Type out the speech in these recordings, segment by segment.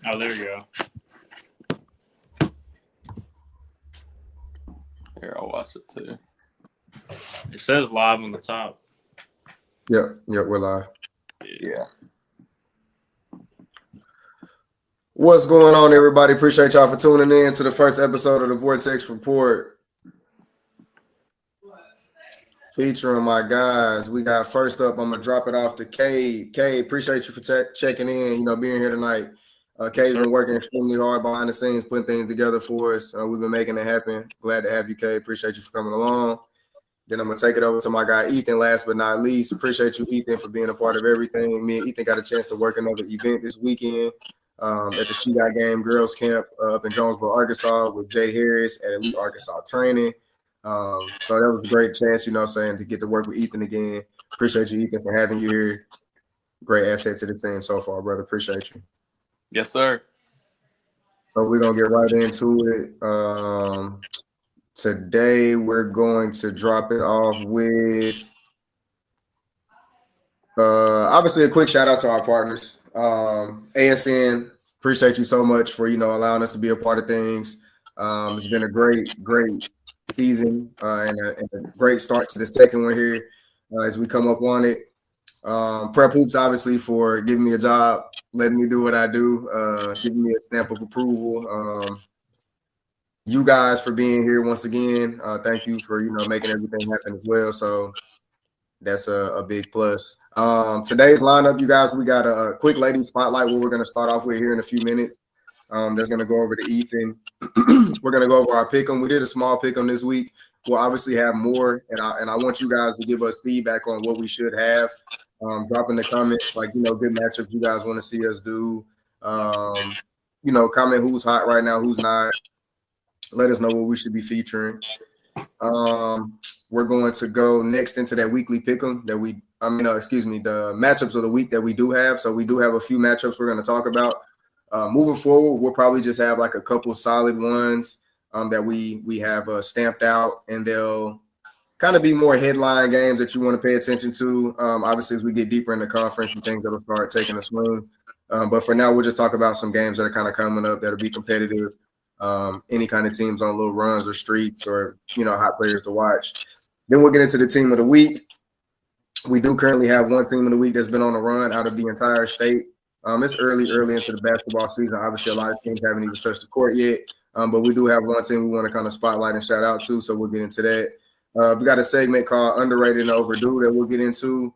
Oh, there you go. Here, I'll watch it too. It says live on the top. Yep, we're live. Yeah. What's going on, everybody? Appreciate y'all for tuning in to the first episode of the Vortex Report. Featuring my guys. We got first up, I'm going to drop it off to K. K, appreciate you for checking in, being here tonight. K's been working extremely hard behind the scenes, putting things together for us. We've been making it happen. Glad to have you, K. Appreciate you for coming along. Then I'm going to take it over to my guy, Ethan, last but not least. Appreciate you, Ethan, for being a part of everything. Me and Ethan got a chance to work another event this weekend at the C.12 Game Girls Camp up in Jonesboro, Arkansas with Jay Harris at Elite Arkansas Training. So that was a great chance, to get to work with Ethan again. Appreciate you, Ethan, for having you here. Great asset to the team so far, brother. Appreciate you. Yes, sir. So we're going to get right into it. Today, we're going to drop it off with, obviously, a quick shout-out to our partners. ASN, appreciate you so much for, allowing us to be a part of things. It's been a great season and a great start to the second one here as we come up on it. Prep Hoops, obviously, for giving me a job, letting me do what I do, giving me a stamp of approval. You guys for being here once again. Thank you for, making everything happen as well. So that's a big plus. Today's lineup, you guys, we got a quick ladies spotlight where we're going to start off with here in a few minutes. That's going to go over to Ethan. We're going to go over our pick'em. We did a small pick'em this week. We'll obviously have more, and I want you guys to give us feedback on what we should have. Drop in the comments, good matchups you guys want to see us do. Comment who's hot right now, who's not. Let us know what we should be featuring. We're going to go next into that weekly pick'em that the matchups of the week that we do have. So we do have a few matchups we're going to talk about. Moving forward, we'll probably just have a couple solid ones that we have stamped out, and they'll kind of be more headline games that you want to pay attention to. Obviously, as we get deeper in the conference and things that'll start taking a swing. But for now, we'll just talk about some games that are kind of coming up that'll be competitive. Any kind of teams on little runs or streaks or, hot players to watch. Then we'll get into the team of the week. We do currently have one team of the week that's been on a run out of the entire state. It's early into the basketball season. Obviously, a lot of teams haven't even touched the court yet. But we do have one team we want to kind of spotlight and shout out to, so we'll get into that. We got a segment called Underrated and Overdue that we'll get into.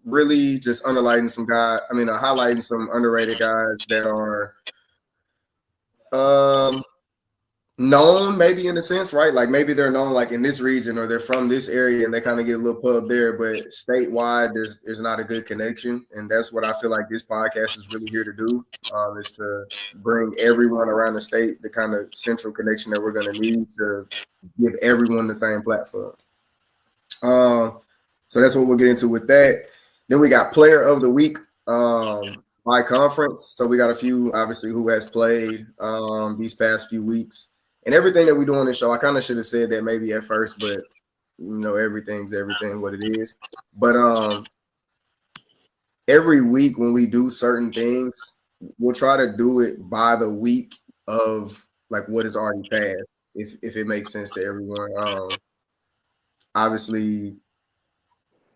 Really just highlighting some underrated guys that are known maybe in a sense, right? Maybe they're known in this region or they're from this area and they kind of get a little pub there, but statewide there's not a good connection. And that's what I feel like this podcast is really here to do, is to bring everyone around the state the kind of central connection that we're going to need to give everyone the same platform. So that's what we'll get into with that. Then we got player of the week by conference. So we got a few, obviously, who has played these past few weeks. And everything that we do on this show, I kind of should have said that maybe at first, but, everything's everything what it is. But every week when we do certain things, we'll try to do it by the week of, what is already passed, if it makes sense to everyone. Obviously,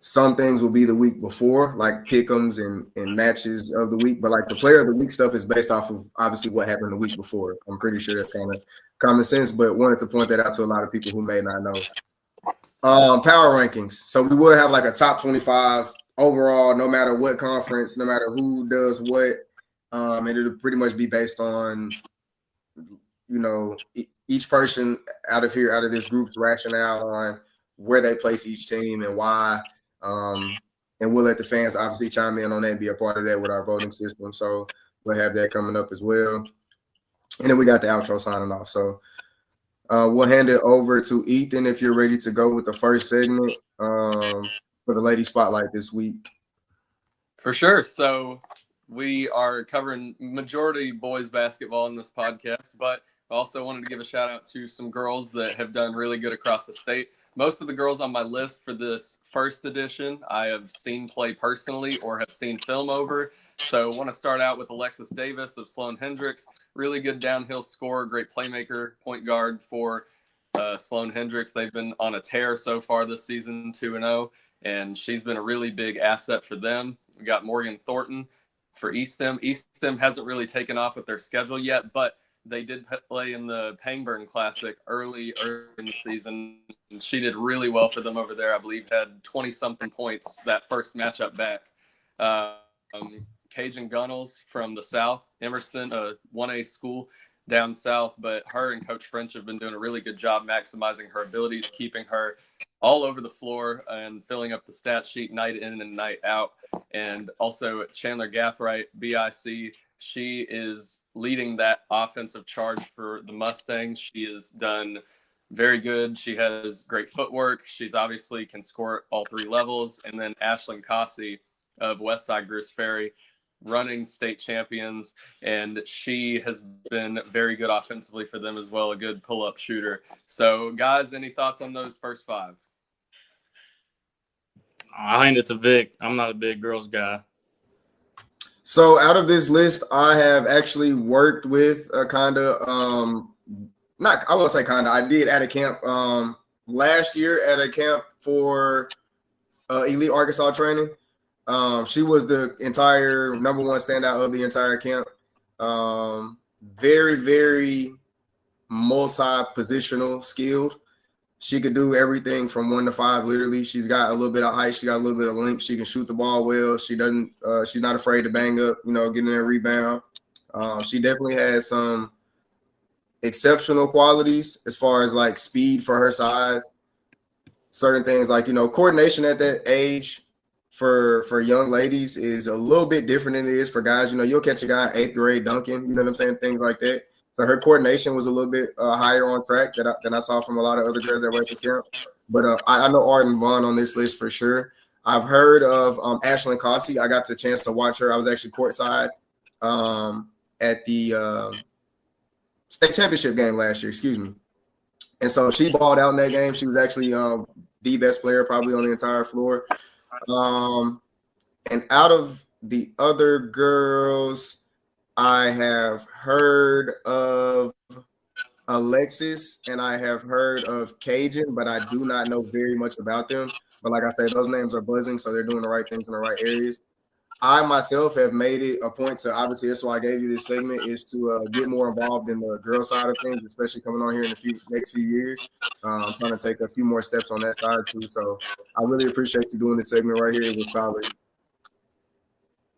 some things will be the week before, like pick'ems and matches of the week. But the player of the week stuff is based off of obviously what happened the week before. I'm pretty sure that's kind of common sense, but wanted to point that out to a lot of people who may not know. Power rankings. So we will have a top 25 overall, no matter what conference, no matter who does what. And it'll pretty much be based on, each person out of this group's rationale on where they place each team and why. And we'll let the fans obviously chime in on that and be a part of that with our voting system. So we'll have that coming up as well. And then we got the outro signing off. So we'll hand it over to Ethan if you're ready to go with the first segment for the Lady Spotlight this week. For sure. So we are covering majority boys basketball in this podcast, but I also wanted to give a shout out to some girls that have done really good across the state. Most of the girls on my list for this first edition, I have seen play personally or have seen film over. So I want to start out with Alexis Davis of Sloan Hendricks. Really good downhill scorer, great playmaker, point guard for Sloan Hendricks. They've been on a tear so far this season, 2-0, and she's been a really big asset for them. We got Morgan Thornton for Eastham. Eastham hasn't really taken off with their schedule yet, but they did play in the Pangburn Classic early in the season. She did really well for them over there. I believe had 20-something points that first matchup back. Cajun Gunnels from the South, Emerson, a 1A school down south, but her and Coach French have been doing a really good job maximizing her abilities, keeping her all over the floor and filling up the stat sheet night in and night out. And also Chandler Gathright, BIC, she is leading that offensive charge for the Mustangs. She has done very good. She has great footwork. She's obviously can score at all three levels. And then Ashlyn Cossey of Westside Greers Ferry, running state champions, and she has been very good offensively for them as well, a good pull-up shooter. So, guys, any thoughts on those first five? I think it's a Vic. I'm not a big girls guy. So out of this list, I have actually worked with a kind of I won't say kind of. I did at a camp last year at a camp for Elite Arkansas training. She was the entire number one standout of the entire camp. Very, very multi-positional skilled. She could do everything from 1 to 5, literally. She's got a little bit of height. She got a little bit of length. She can shoot the ball well. She doesn't. She's not afraid to bang up, getting a rebound. She definitely has some exceptional qualities as far as like speed for her size. Certain things like, coordination at that age for young ladies is a little bit different than it is for guys. You'll catch a guy in 8th grade dunking, you know what I'm saying? Things like that. So her coordination was a little bit higher on track than I saw from a lot of other girls that were at the camp. But I know Arden Vaughn on this list for sure. I've heard of Ashlyn Cossey. I got the chance to watch her. I was actually courtside at the state championship game last year, And so she balled out in that game. She was actually the best player probably on the entire floor. And out of the other girls, I have heard of Alexis and I have heard of Cajun, but I do not know very much about them. But like I said, those names are buzzing, so they're doing the right things in the right areas. I myself have made it a point to, obviously that's why I gave you this segment, is to get more involved in the girl side of things, especially coming on here in the next few years. I'm trying to take a few more steps on that side too. So I really appreciate you doing this segment right here. It was solid.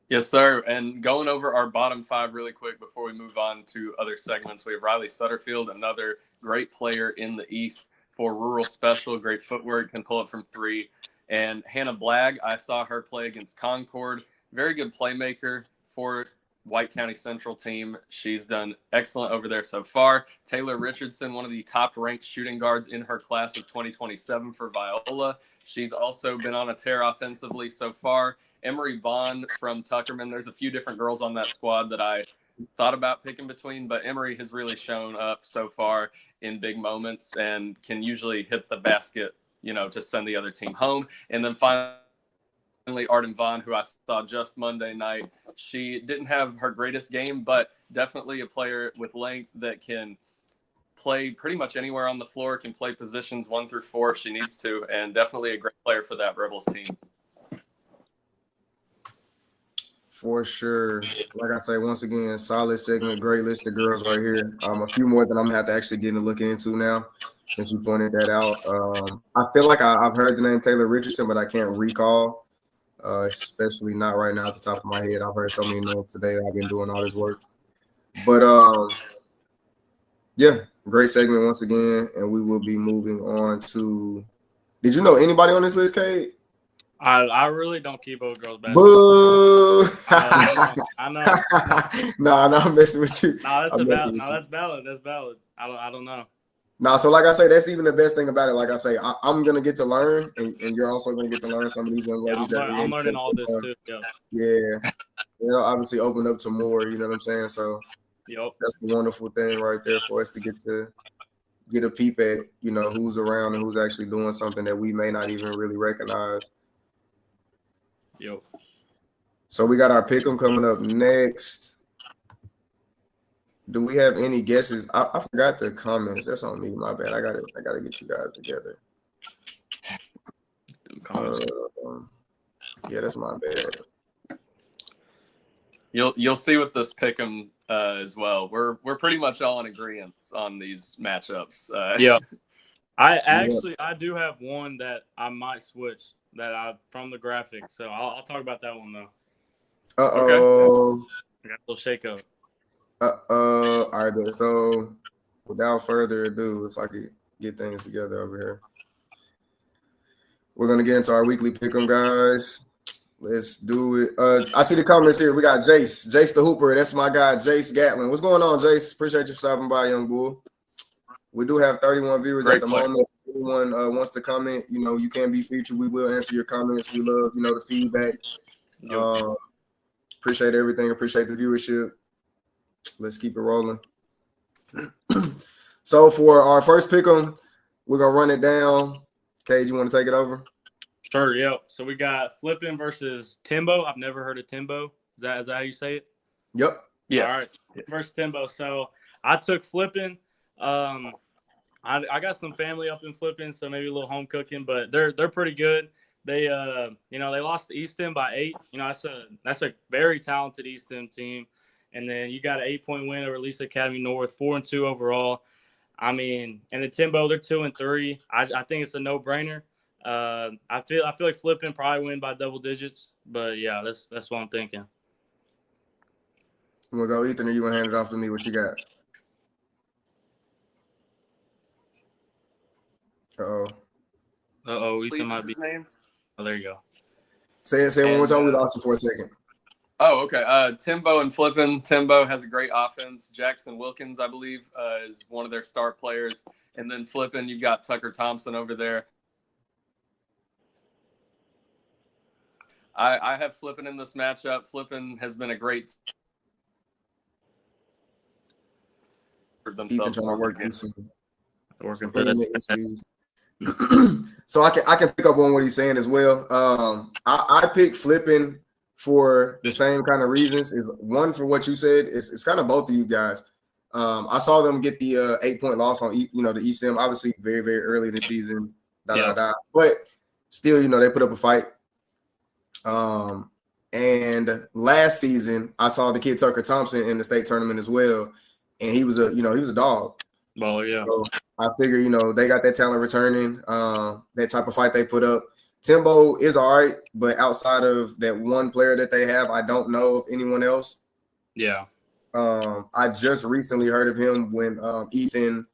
Yes, sir. And going over our bottom five really quick before we move on to other segments, we have Riley Sutterfield, another great player in the East for Rural Special, great footwork, can pull it from 3. And Hannah Blagg, I saw her play against Concord, very good playmaker for White County Central team. She's done excellent over there so far. Taylor Richardson, one of the top-ranked shooting guards in her class of 2027 for Viola. She's also been on a tear offensively so far. Emery Bond from Tuckerman. There's a few different girls on that squad that I thought about picking between, but Emery has really shown up so far in big moments and can usually hit the basket, to send the other team home. And then finally, Arden Vaughn, who I saw just Monday night. She didn't have her greatest game, but definitely a player with length that can play pretty much anywhere on the floor, can play positions 1 through 4 if she needs to, and definitely a great player for that Rebels team. For sure. Like I say, once again, solid segment, great list of girls right here. A few more that I'm going to have to actually get into looking into now since you pointed that out. I feel like I've heard the name Taylor Richardson, but I can't recall, especially not right now at the top of my head. I've heard so many names today. I've been doing all this work. But, yeah, great segment once again, and we will be moving on to – did you know anybody on this list, Cade? I really don't keep old girls basketball. Boo! I know. No, I'm messing with you. No, that's valid. That's valid. I don't know. No, so like I say, that's even the best thing about it. Like I say, I'm gonna get to learn, and you're also gonna get to learn some of these young ladies. I'm learning all this too. Yeah. it'll obviously open up to more. You know what I'm saying? So that's the wonderful thing right there for us to get a peep at, you know, who's around and who's actually doing something that we may not even really recognize. Yep. So we got our pick'em coming up next. Do we have any guesses? I forgot the comments. That's on me. My bad. I gotta get you guys together. Yeah, that's my bad. You'll see with this pick'em as well. We're pretty much all in agreement on these matchups. Yeah. I do have one that I might switch from the graphic, so I'll talk about that one though. Okay. I got a little shake up. All right. So without further ado, if I could get things together over here, we're gonna get into our weekly pick'em, guys. Let's do it. I see the comments here. We got Jace the Hooper. That's my guy, Jace Gatlin. What's going on, Jace? Appreciate you stopping by, young bull. We do have 31 viewers at the moment. If anyone wants to comment, you know, you can be featured. We will answer your comments. We love, you know, the feedback. Appreciate everything. Appreciate the viewership. Let's keep it rolling. So for our first pick'em, we're gonna run it down. Cade, you want to take it over? Sure. Yep. So we got Flippin versus Timbo. I've never heard of Timbo. Is that how you say it? Yep. Yes. All right. Versus Timbo. So I took Flippin. I got some family up in Flippin, so maybe a little home cooking, but they're pretty good. They they lost to Easton by 8. You know, that's a very talented Easton team. And then you got an 8-point win over Lisa Academy North, 4-2 overall. I mean, and the Timbo, they're 2-3. I think it's a no-brainer. I feel like Flippin probably win by double digits, but yeah, that's what I'm thinking. I'm gonna go, Ethan, or you gonna hand it off to me? What you got? Ethan might be. Name? Oh, there you go. Say it one more time. We lost you for a second. Oh, okay. Timbo and Flippin. Timbo has a great offense. Jackson Wilkins, I believe, is one of their star players. And then Flippin, you've got Tucker Thompson over there. I have Flippin in this matchup. Flippin has been a great for themselves. So I can pick up on what he's saying as well. I picked Flippin for the same kind of reasons. Is one for what you said. It's kind of both of you guys. I saw them get the 8-point loss on the East End, obviously very, very early in the season. But still, they put up a fight. And last season I saw the kid Tucker Thompson in the state tournament as well, and he was a dog. Well, yeah. So I figure they got that talent returning. That type of fight they put up. Timbo is all right, but outside of that one player that they have, I don't know of anyone else. Yeah. I just recently heard of him when Ethan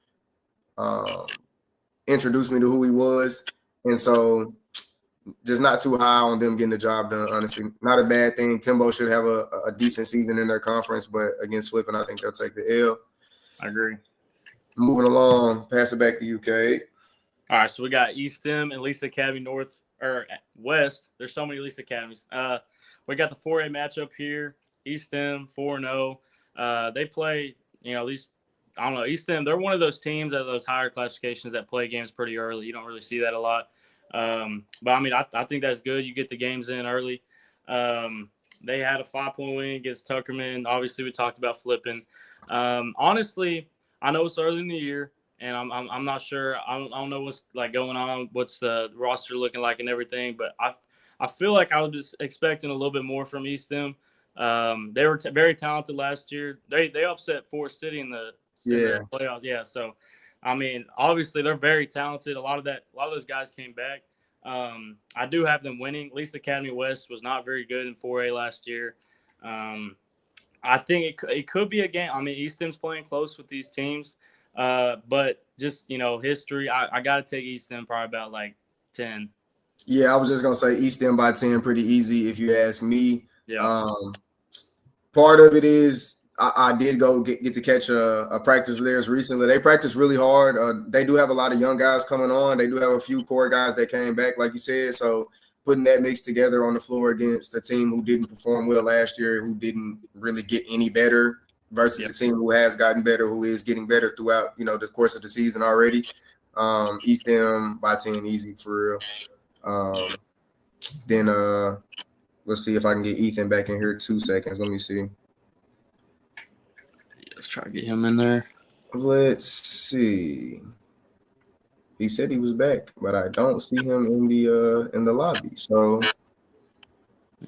introduced me to who he was, and so just not too high on them getting the job done, honestly. Not a bad thing. Timbo should have a decent season in their conference, but against Flippin, I think they'll take the L. I agree. Moving along, pass it back to you, Cade. All right, so we got Easton and Lisa Academy North or West. There's so many Lisa Academies. We got the 4A matchup here. Easton 4-0. They play, at least I don't know. Easton, they're one of those teams at those higher classifications that play games pretty early. You don't really see that a lot. But I mean, I think that's good. You get the games in early. They had a 5-point win against Tuckerman. Obviously, we talked about Flippin. Honestly, I know it's early in the year, and I'm not sure. I don't know what's going on, what's the roster looking like, and everything. But I feel like I was just expecting a little bit more from Easton. They were very talented last year. They upset Forest City in the playoffs. Yeah, so. I mean, obviously they're very talented. A lot of those guys came back. I do have them winning. Lisa Academy West was not very good in 4A last year. I think it could be a game. I mean, Easton's playing close with these teams, but just history. I got to take Easton probably about 10. Yeah, I was just gonna say Easton by 10, pretty easy if you ask me. Yeah. Part of it is. I did go get to catch a practice of theirs recently. They practice really hard. They do have a lot of young guys coming on. They do have a few core guys that came back, like you said. So putting that mix together on the floor against a team who didn't perform well last year, who didn't really get any better, versus a team who has gotten better, who is getting better throughout, the course of the season already. East End by 10 easy for real. Then let's see if I can get Ethan back in here 2 seconds. Let me see. Let's try to get him in there. Let's see. He said he was back, but I don't see him in the lobby. So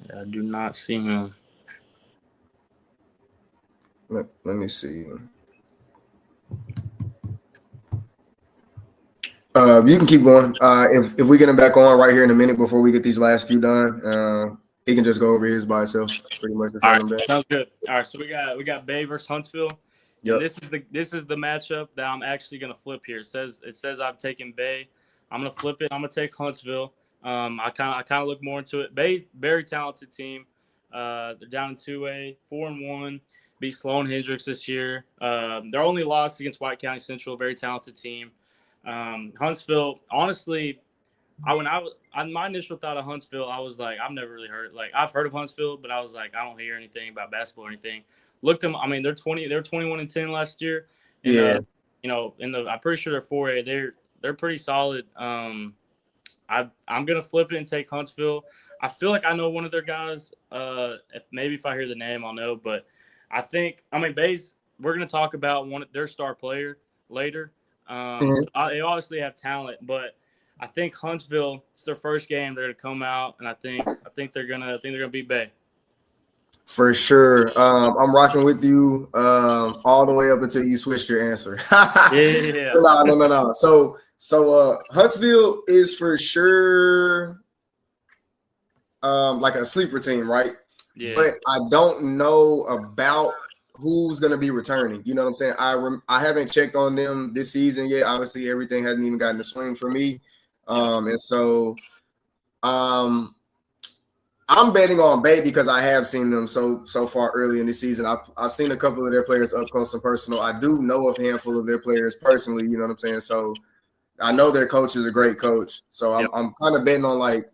yeah, I do not see him. Let me see. You can keep going. If we get him back on right here in a minute before we get these last few done, he can just go over his by himself, pretty much. All right, sounds good. All right, so we got Bay versus Huntsville. Yep. This is the matchup that I'm actually gonna flip here. It says I've taken Bay. I'm gonna flip it. I'm gonna take Huntsville. I kind of look more into it. Bay, very talented team. They're down in 2A, 4-1. Beat Sloan Hendricks this year. Their only loss against White County Central. Very talented team. Huntsville, honestly, my initial thought of Huntsville, I was like, I've never really heard it. Like, I've heard of Huntsville, but I was like, I don't hear anything about basketball or anything. Looked them. I mean, they're 21-10 last year. And, I'm pretty sure they're 4A. They're pretty solid. I'm gonna flip it and take Huntsville. I feel like I know one of their guys. If I hear the name, I'll know. But Bays. We're gonna talk about their star player later. They obviously have talent, but I think Huntsville, it's their first game. They're gonna come out, and I think they're gonna beat Bay. For sure. I'm rocking with you all the way up until you switched your answer. Yeah. No. So Huntsville is for sure like a sleeper team, right? Yeah. But I don't know about who's going to be returning. You know what I'm saying? I haven't checked on them this season yet. Obviously, everything hasn't even gotten the swing for me. And so I'm betting on Bay because I have seen them so far early in the season. I've seen a couple of their players up close and personal. I do know a handful of their players personally, you know what I'm saying? So I know their coach is a great coach. So I'm kind of betting on, like,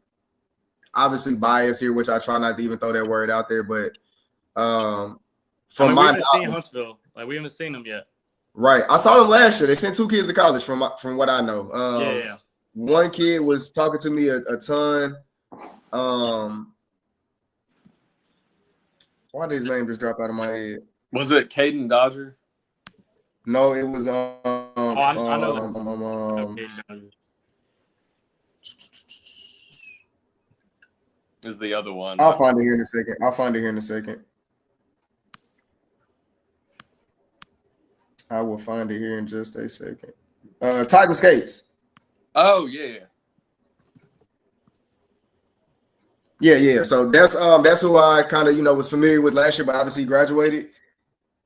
obviously bias here, which I try not to even throw that word out there, but we haven't seen Huntsville. Like, we haven't seen them yet. Right. I saw them last year. They sent 2 kids to college from what I know. One kid was talking to me a ton. Why did his name just drop out of my head? Was it Caden Dodger? No, it was I know is the other one. I'll find it here in a second. I will find it here in just a second. Titan Skates. Oh, yeah. Yeah. So that's who I kind of was familiar with last year, but obviously graduated.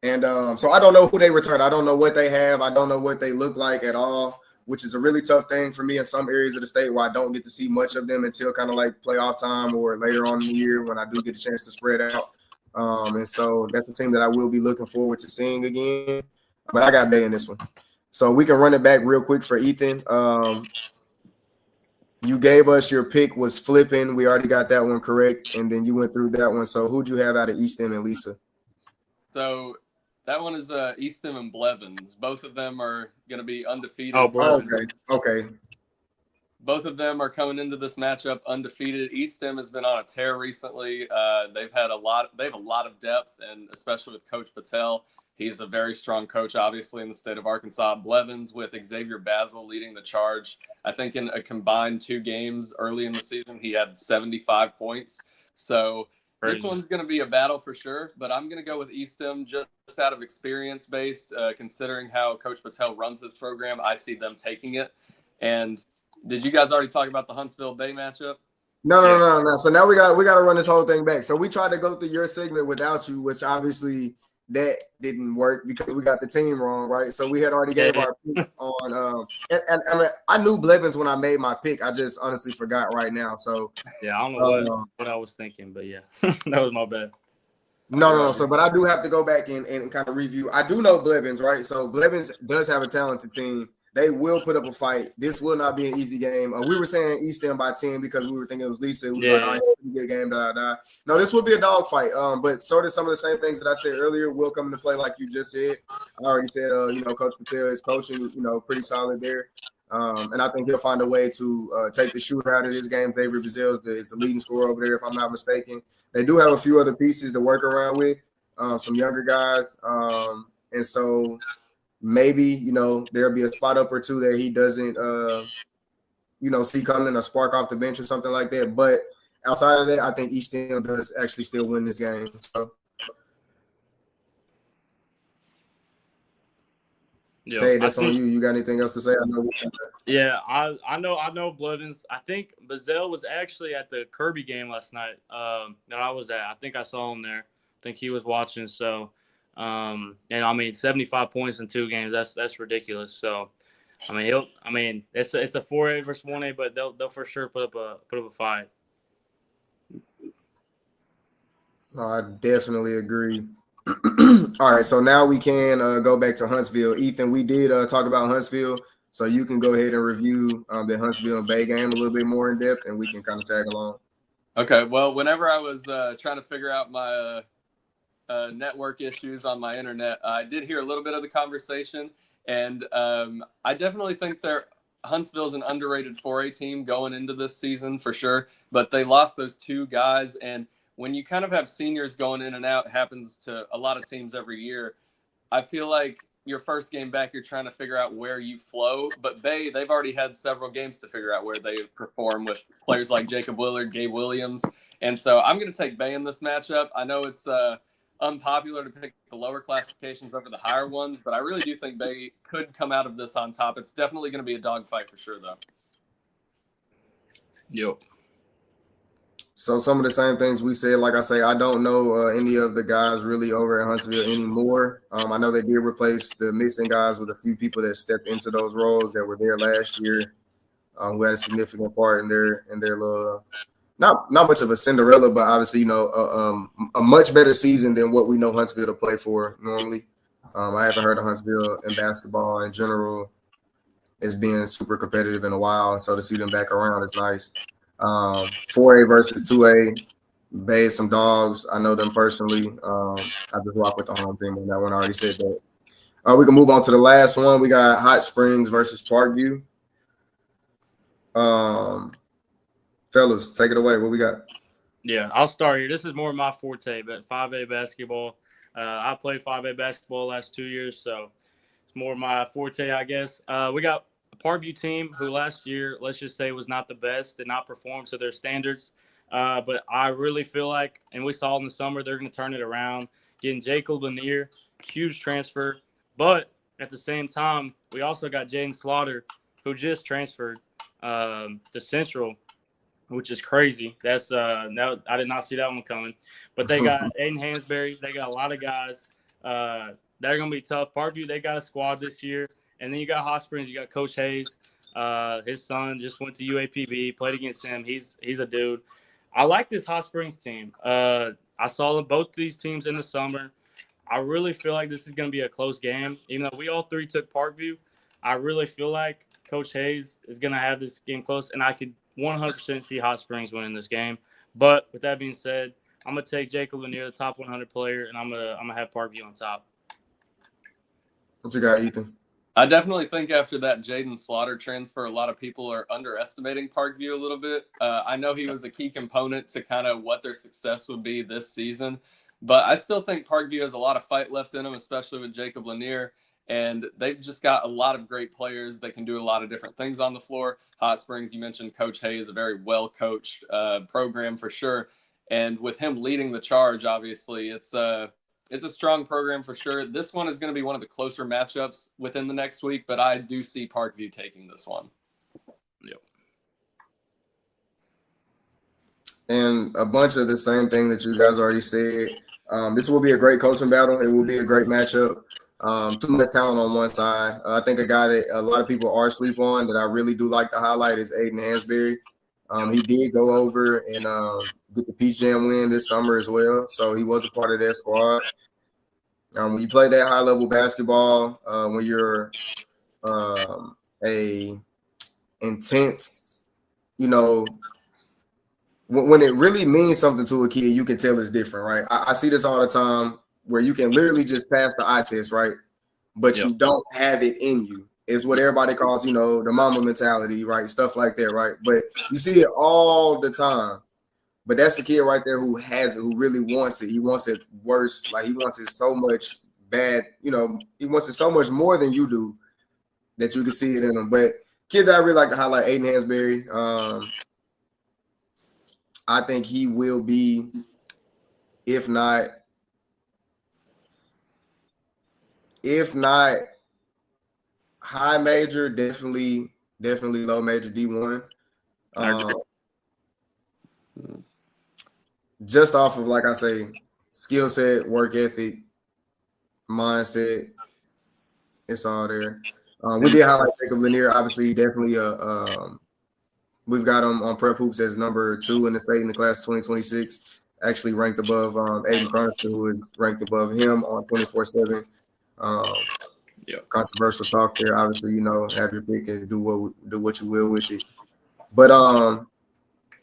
And so I don't know who they returned. I don't know what they have. I don't know what they look like at all, which is a really tough thing for me in some areas of the state where I don't get to see much of them until kind of like playoff time or later on in the year when I do get a chance to spread out. And so that's a team that I will be looking forward to seeing again. But I got Bay in this one. So we can run it back real quick for Ethan. You gave us your pick was flipping. We already got that one correct. And then you went through that one. So who'd you have out of Eastham and Lisa? So that one is Eastham and Blevins. Both of them are going to be undefeated. Okay. Both of them are coming into this matchup undefeated. Eastham has been on a tear recently. They have a lot of depth, and especially with Coach Patel. He's a very strong coach, obviously, in the state of Arkansas. Blevins with Xavier Basil leading the charge. I think in a combined 2 games early in the season, he had 75 points. So this one's going to be a battle for sure, but I'm going to go with Eastham just out of experience-based, considering how Coach Patel runs his program. I see them taking it. And did you guys already talk about the Huntsville Bay matchup? No. So now we got to run this whole thing back. So we tried to go through your segment without you, which obviously – that didn't work because we got the team wrong, right? So we had already gave our picks on and I mean, I knew Blevins when I made my pick. I just honestly forgot right now. So yeah, I don't know what I was thinking, but yeah, that was my bad. No. So, but I do have to go back and kind of review. I do know Blevins, right? So Blevins does have a talented team. They will put up a fight. This will not be an easy game. We were saying East End by 10 because we were thinking it was Lisa. It was like, all right, good game, No, this will be a dog fight. But sort of some of the same things that I said earlier will come into play, like you just said. I already said, Coach Patel is coaching, pretty solid there. And I think he'll find a way to take the shooter out of this game. Xavier Bazell is the leading scorer over there, if I'm not mistaken. They do have a few other pieces to work around with, some younger guys. And so maybe, there'll be a spot up or two that he doesn't, see coming, a spark off the bench or something like that. But outside of that, I think East End does actually still win this game. So, okay, that's on you. You got anything else to say? I know. Yeah, I know Blevins. I think Bazell was actually at the Kirby game last night that I was at. I think I saw him there. I think he was watching. So, and 75 points in 2 games. That's ridiculous. So, it's a 4A versus 1A, but they'll for sure put up a fight. No, I definitely agree. All right, so now we can go back to Huntsville. Ethan, we did talk about Huntsville, so you can go ahead and review the Huntsville and Bay game a little bit more in depth, and we can kind of tag along. Okay, well, whenever I was trying to figure out my network issues on my internet, I did hear a little bit of the conversation, and I definitely think Huntsville's an underrated 4A team going into this season for sure, but they lost those 2 guys, and when you kind of have seniors going in and out, happens to a lot of teams every year. I feel like your first game back, you're trying to figure out where you flow. But Bay, they've already had several games to figure out where they perform with players like Jacob Willard, Gabe Williams. And so I'm going to take Bay in this matchup. I know it's unpopular to pick the lower classifications over the higher ones, but I really do think Bay could come out of this on top. It's definitely going to be a dogfight for sure, though. Yep. So some of the same things we said, like I say, I don't know any of the guys really over at Huntsville anymore. I know they did replace the missing guys with a few people that stepped into those roles that were there last year, who had a significant part in their little, not much of a Cinderella, but obviously, a much better season than what we know Huntsville to play for normally. I haven't heard of Huntsville in basketball in general as being super competitive in a while, so to see them back around is nice. 4A versus 2A, Bay, some dogs. I know them personally. I just rock with the home team on that one. I already said that. We can move on to the last one. We got Hot Springs versus Parkview. Fellas, take it away. What we got? Yeah, I'll start here. This is more my forte, but 5A basketball. I played 5A basketball the last 2 years, so it's more my forte, I guess. We got a Parkview team who last year, let's just say, was not the best, did not perform to their standards. But I really feel like, and we saw in the summer, they're going to turn it around. Getting Jacob Lanier, huge transfer. But at the same time, we also got Jaden Slaughter, who just transferred to Central, which is crazy. That's I did not see that one coming. But they got Aiden Hansberry. They got a lot of guys that are going to be tough. Parkview, they got a squad this year. And then you got Hot Springs. You got Coach Hayes. His son just went to UAPB, played against him. He's a dude. I like this Hot Springs team. I saw both of these teams in the summer. I really feel like this is going to be a close game. Even though we all 3 took Parkview, I really feel like Coach Hayes is going to have this game close, and I could 100% see Hot Springs winning this game. But with that being said, I'm going to take Jacob Lanier, the top 100 player, and I'm gonna have Parkview on top. What you got, Ethan? I definitely think after that Jaden Slaughter transfer, a lot of people are underestimating Parkview a little bit. I know he was a key component to kind of what their success would be this season, but I still think Parkview has a lot of fight left in them, especially with Jacob Lanier. And they've just got a lot of great players that can do a lot of different things on the floor. Hot Springs, you mentioned Coach Hayes, a very well-coached program for sure. And with him leading the charge, obviously, it's a strong program for sure. This one is going to be one of the closer matchups within the next week, but I do see Parkview taking this one. Yep. And a bunch of the same thing that you guys already said. This will be a great coaching battle. It will be a great matchup. Too much talent on one side. I think a guy that a lot of people are asleep on that I really do like to highlight is Aiden Hansberry. He did go over and get the Peach Jam win this summer as well, so he was a part of that squad. When you play that high-level basketball, when you're a intense, you know, when it really means something to a kid, you can tell it's different, right? I see this all the time where you can literally just pass the eye test, right? But you don't have it in you. It's what everybody calls, you know, the mama mentality, right? Stuff like that, right? But you see it all the time. But that's the kid right there who has it, who really wants it. He wants it worse. Like, he wants it so much bad, you know, he wants it so much more than you do that you can see it in him. But kid that I really like to highlight, Aiden Hansberry. I think he will be, if not high major, definitely low major D1. Just off of, like I say, skill set, work ethic, mindset, it's all there. We did highlight Jacob Lanier, obviously, definitely we've got him on Prep Hoops as number 2 in the state in the class 2026, actually ranked above Aiden Chronister, who is ranked above him on 24/7. Controversial talk there. Obviously, you know, have your pick and do what you will with it. But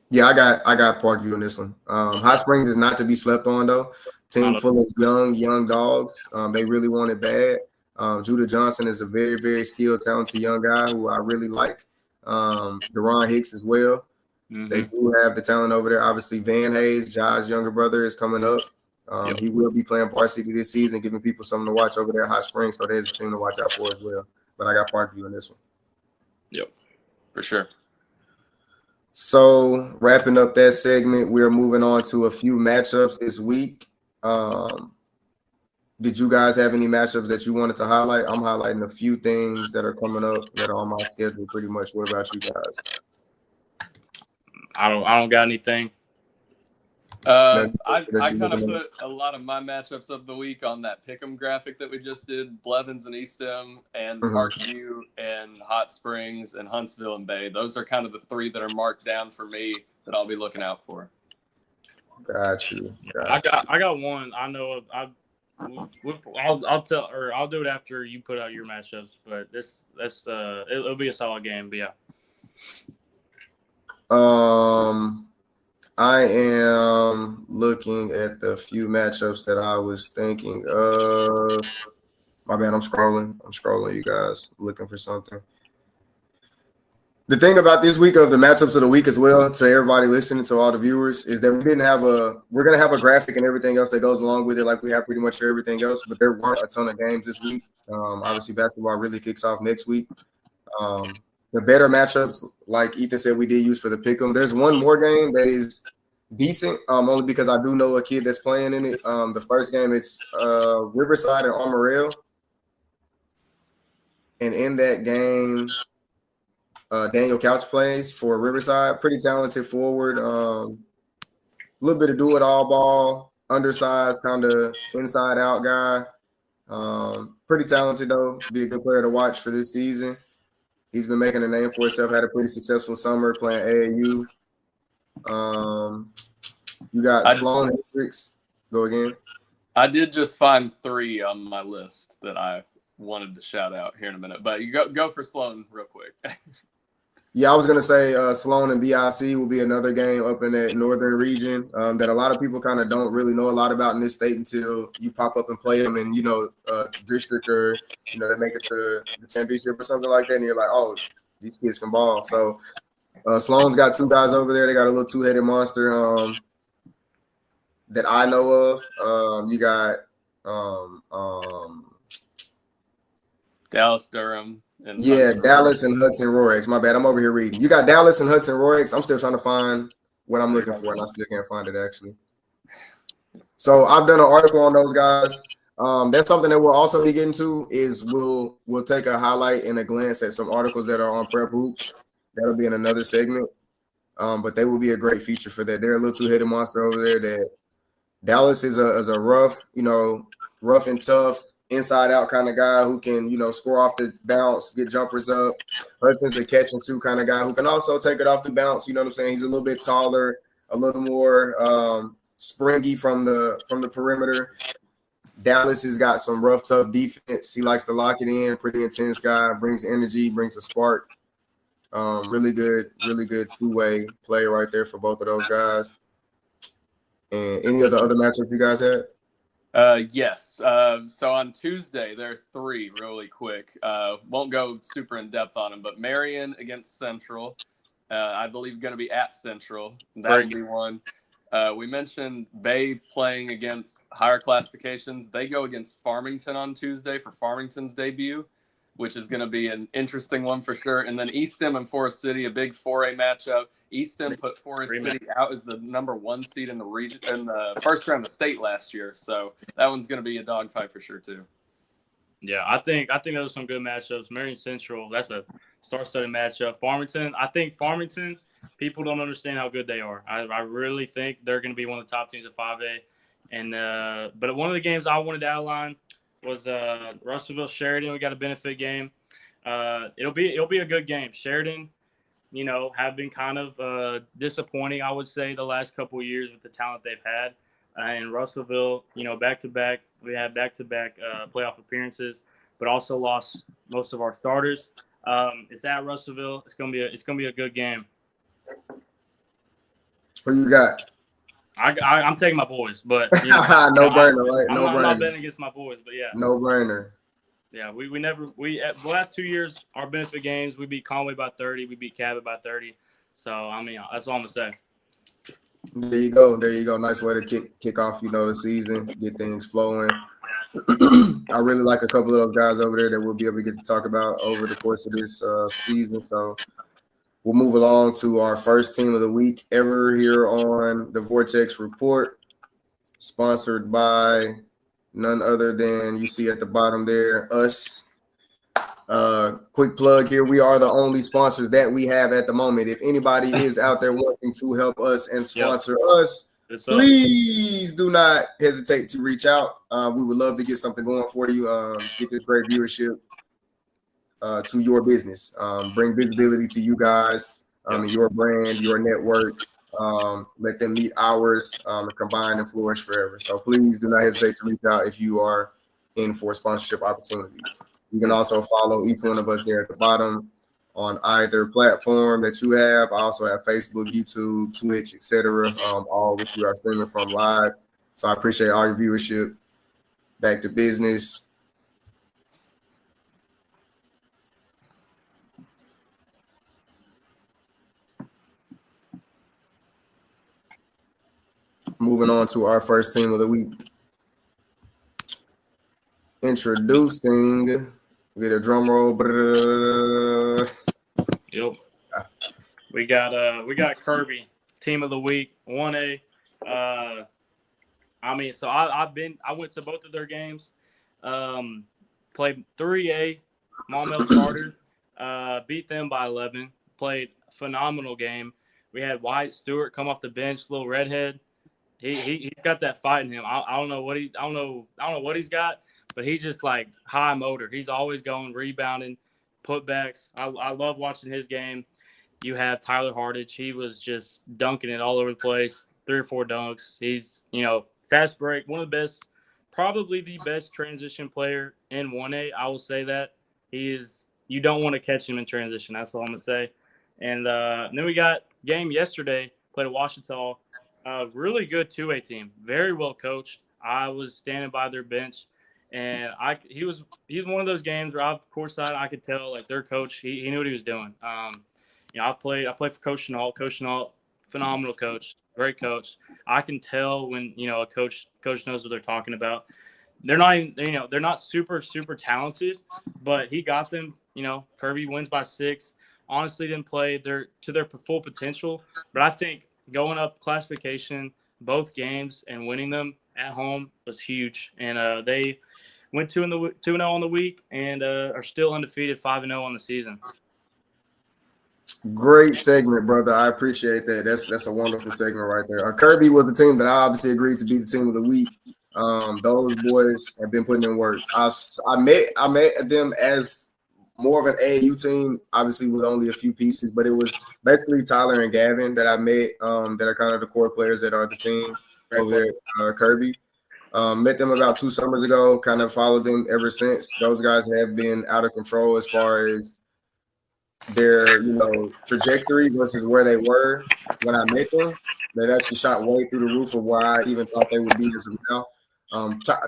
yeah, I got Parkview in this one. Hot Springs is not to be slept on though. Team full of young dogs. They really want it bad. Judah Johnson is a very, very skilled, talented young guy who I really like. Deron Hicks as well. They do have the talent over there. Obviously, Van Hayes, Jai's younger brother, is coming up. He will be playing varsity this season, giving people something to watch over there at Hot Springs. So there's a team to watch out for as well. But I got Parkview in this one. Yep, for sure. So wrapping up that segment, we're moving on to a few matchups this week. Did you guys have any matchups that you wanted to highlight? I'm highlighting a few things that are coming up that are on my schedule pretty much. What about you guys? I don't got anything. I kind of put a lot of my matchups of the week on that pick'em graphic that we just did. Blevins and Eastham and Parkview and Hot Springs and Huntsville and Bay. Those are kind of the 3 that are marked down for me that I'll be looking out for. Got you. I got one. I know of. I'll do it after you put out your matchups. But it'll be a solid game. But yeah. I am looking at the few matchups that I was thinking of. My bad, I'm scrolling, you guys, looking for something. The thing about this week of the matchups of the week as well, to everybody listening, to all the viewers, is that we're going to have a graphic and everything else that goes along with it, like we have pretty much for everything else, but there weren't a ton of games this week. Obviously, basketball really kicks off next week. The better matchups, like Ethan said, we did use for the pick'em. There's one more game that is decent, only because I do know a kid that's playing in it. The first game, it's Riverside and Armorel. And in that game, Daniel Couch plays for Riverside. Pretty talented forward. A little bit of do-it-all ball, undersized, kind of inside-out guy. Pretty talented, though. Be a good player to watch for this season. He's been making a name for himself, had a pretty successful summer playing AAU. You got Sloan Hendricks. Go again. I did just find 3 on my list that I wanted to shout out here in a minute, but you go for Sloan real quick. Yeah, I was going to say Sloan and BIC will be another game up in that northern region that a lot of people kind of don't really know a lot about in this state until you pop up and play them and, district or, they make it to the championship or something like that. And you're like, oh, these kids can ball. So Sloan's got 2 guys over there. They got a little 2-headed monster that I know of. You got Dallas Durham. Dallas and Hudson Rorex. My bad. I'm over here reading. You got Dallas and Hudson Rorex. I'm still trying to find what I'm looking for, and I still can't find it, actually. So I've done an article on those guys. That's something that we'll also be getting to is we'll take a highlight and a glance at some articles that are on Prep Hoops. That'll be in another segment. But they will be a great feature for that. They're a little 2-headed monster over there. That Dallas is a rough and tough, inside-out kind of guy who can, score off the bounce, get jumpers up. Hudson's a catch-and-shoot kind of guy who can also take it off the bounce. You know what I'm saying? He's a little bit taller, a little more springy from the perimeter. Dallas has got some rough, tough defense. He likes to lock it in. Pretty intense guy. Brings energy. Brings a spark. Really good two-way play right there for both of those guys. And any of the other matchups you guys had? Yes. So on Tuesday, there are 3 really quick. Won't go super in depth on them, but Marion against Central, I believe going to be at Central. That'll be one. We mentioned Bay playing against higher classifications. They go against Farmington on Tuesday for Farmington's debut, which is going to be an interesting one for sure. And then Eastham and Forest City, a big 4A matchup. Eastham put Forest City out as the number 1 seed in the region in the first round of state last year. So that one's going to be a dogfight for sure too. Yeah, I think those are some good matchups. Marion Central, that's a star-studded matchup. Farmington, I think Farmington, people don't understand how good they are. I really think they're going to be one of the top teams at 5A. And but one of the games I wanted to outline was Russellville Sheridan. We got a benefit game. It'll be a good game. Sheridan, have been kind of disappointing, I would say, the last couple of years with the talent they've had. And Russellville, back-to-back, we had back-to-back playoff appearances, but also lost most of our starters. It's at Russellville. It's gonna be a good game. Who you got? I'm taking my boys, but no brainer, right? I'm not betting against my boys, but yeah, no brainer. Yeah, we never at the last 2 years, our benefit games, we beat Conway by 30, we beat Cabot by 30. So I mean, that's all I'm gonna say. There you go. Nice way to kick off, the season, get things flowing. I really like a couple of those guys over there that we'll be able to get to talk about over the course of this season. So we'll move along to our first team of the week ever here on the Vortex Report, sponsored by none other than, you see at the bottom there, us. Quick plug here. We are the only sponsors that we have at the moment. If anybody is out there wanting to help us and sponsor us, please do not hesitate to reach out. We would love to get something going for you. Get this great viewership to your business. Bring visibility to you guys, your brand, your network. Let them meet ours and combine and flourish forever. So please do not hesitate to reach out if you are in for sponsorship opportunities. You can also follow each one of us there at the bottom on either platform that you have. I also have Facebook, YouTube, Twitch, etc., all which we are streaming from live. So I appreciate all your viewership. Back to business. Moving on to our first team of the week. Introducing, get a drum roll. Yep. We got Kirby, team of the week, 1A. I went to both of their games. Played 3A, Maumelle Carter, beat them by 11. Played a phenomenal game. We had Wyatt Stewart come off the bench, little redhead. He's got that fight in him. I don't know what he's got, but he's just like high motor. He's always going, rebounding, putbacks. I love watching his game. You have Tyler Hardage. He was just dunking it all over the place, 3 or 4 dunks. He's, fast break, one of the best, probably the best transition player in 1A. I will say that. He is. You don't want to catch him in transition. That's all I'm going to say. And then we got game yesterday, played at Ouachita. Really good 2A team, very well coached. I was standing by their bench, and he was one of those games where courtside, I could tell like their coach, he knew what he was doing. I played for Coach Chenault. Coach Chenault, phenomenal coach, great coach. I can tell when a coach knows what they're talking about. They're not even, they're not super talented, but he got them. Kirby wins by 6. Honestly, didn't play to their full potential, but I think going up classification, both games, and winning them at home was huge. And they went 2-0 on the week and are still undefeated, 5-0 on the season. Great segment, brother. I appreciate that. That's a wonderful segment right there. Kirby was a team that I obviously agreed to be the team of the week. Those boys have been putting in work. I met them as more of an AAU team, obviously with only a few pieces, but it was basically Tyler and Gavin that I met that are kind of the core players that are the team over there at Kirby. Met them about 2 summers ago, kind of followed them ever since. Those guys have been out of control as far as their, trajectory versus where they were when I met them. They've actually shot way through the roof of where I even thought they would be as of now.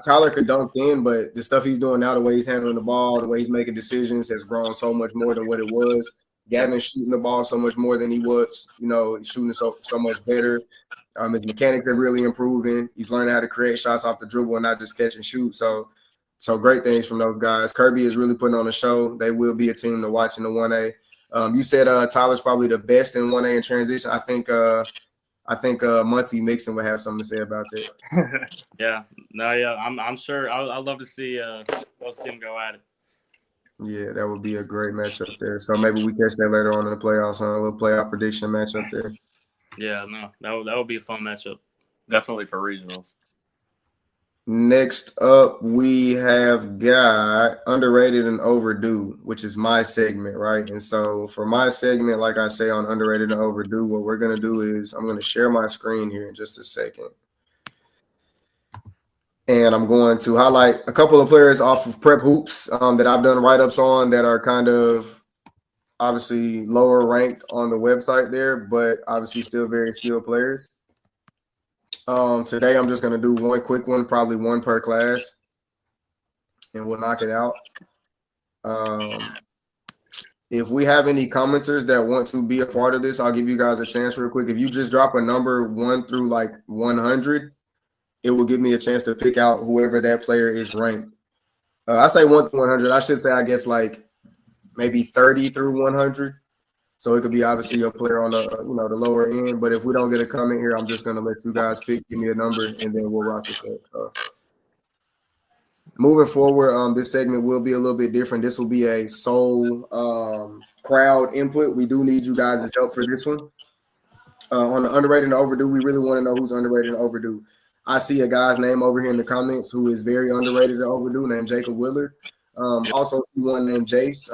Tyler could dunk in, but the stuff he's doing now, the way he's handling the ball, the way he's making decisions has grown so much more than what it was. Gavin's shooting the ball so much more than he was, he's shooting so much better. His mechanics are really improving. He's learning how to create shots off the dribble and not just catch and shoot. So great things from those guys. Kirby is really putting on a show. They will be a team to watch in the 1A. You said Tyler's probably the best in 1A in transition. I think Muncie Mixon would have something to say about that. Yeah, I'm sure. I'd love to see him go at it. Yeah, that would be a great matchup there. So maybe we catch that later on in the playoffs on a little playoff prediction matchup there. Yeah, no, that would be a fun matchup. Definitely for regionals. Next up, we have got underrated and overdue, which is my segment, right? And so for my segment, like I say on underrated and overdue, what we're going to do is I'm going to share my screen here in just a second. And I'm going to highlight a couple of players off of Prep Hoops that I've done write-ups on that are kind of obviously lower ranked on the website there, but obviously still very skilled players. Today I'm just going to do one quick one, probably one per class, and we'll knock it out. If we have any commenters that want to be a part of this, I'll give you guys a chance real quick. If you just drop a number 1 through like 100, it will give me a chance to pick out whoever that player is ranked. I say 1 through 100. I should say, I guess, like maybe 30 through 100. So it could be obviously a player on the the lower end. But if we don't get a comment here, I'm just going to let you guys pick, give me a number, and then we'll rock with that. So moving forward, this segment will be a little bit different. This will be a sole crowd input. We do need you guys' help for this one. On the underrated and overdue, we really want to know who's underrated and overdue. I see a guy's name over here in the comments who is very underrated and overdue, named Jacob Willard. Also, see one named Jace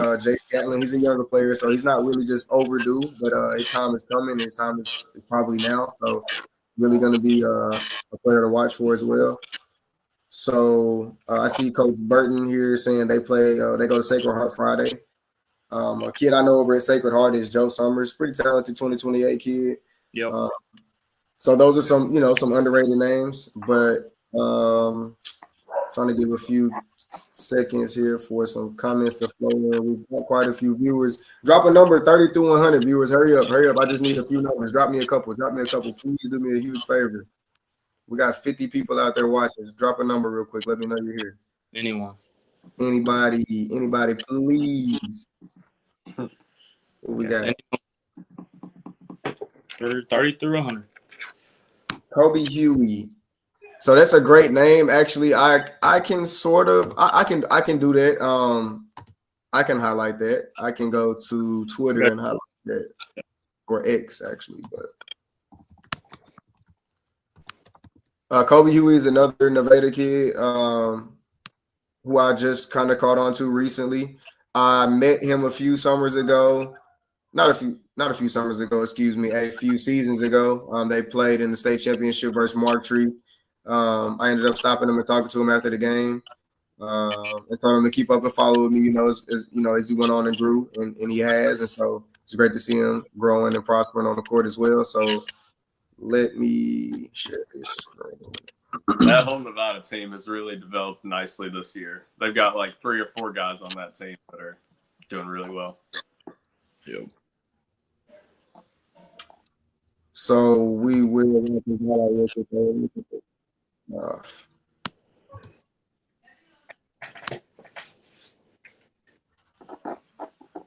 Gatlin. He's a younger player, so he's not really just overdue, but his time is coming. His time is probably now, so really going to be a player to watch for as well. So I see Coach Burton here saying they go to Sacred Heart Friday. A kid I know over at Sacred Heart is Joe Summers, pretty talented 2028 kid. Yep. So those are some underrated names, but trying to give a few seconds here for some comments to flow in. We've got quite a few viewers. Drop a number 30 through 100 viewers. Hurry up. I just need a few numbers. Drop me a couple. Please do me a huge favor. We got 50 people out there watching. Just drop a number real quick. Let me know you're here. Anyone. Anybody, please. What we got? 30 through 100. Kobe Huey. So that's a great name. Actually, I can I can do that. I can highlight that. I can go to Twitter and highlight that, or X actually. But Kobe Huey is another Nevada kid who I just kind of caught on to recently. I met him a few summers ago. Not a few summers ago, excuse me, a few seasons ago. They played in the state championship versus Mark Tree. I ended up stopping him and talking to him after the game, and told him to keep up and follow with me, as he went on and grew, and he has. And so it's great to see him growing and prospering on the court as well. So let me share this screen. That whole Nevada team has really developed nicely this year. They've got like 3 or 4 guys on that team that are doing really well. Yep. So we will.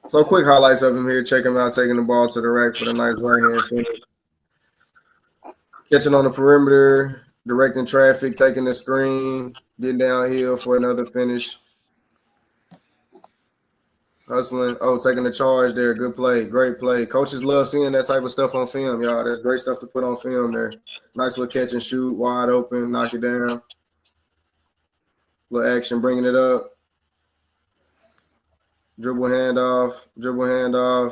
So quick highlights of him here. Check him out, taking the ball to the rack for the nice right hand finish. Catching on the perimeter, directing traffic, taking the screen, getting downhill for another finish. Hustling. Oh, taking the charge there. Good play. Great play. Coaches love seeing that type of stuff on film, y'all. That's great stuff to put on film there. Nice little catch and shoot, wide open, knock it down. Little action, bringing it up. Dribble handoff. Little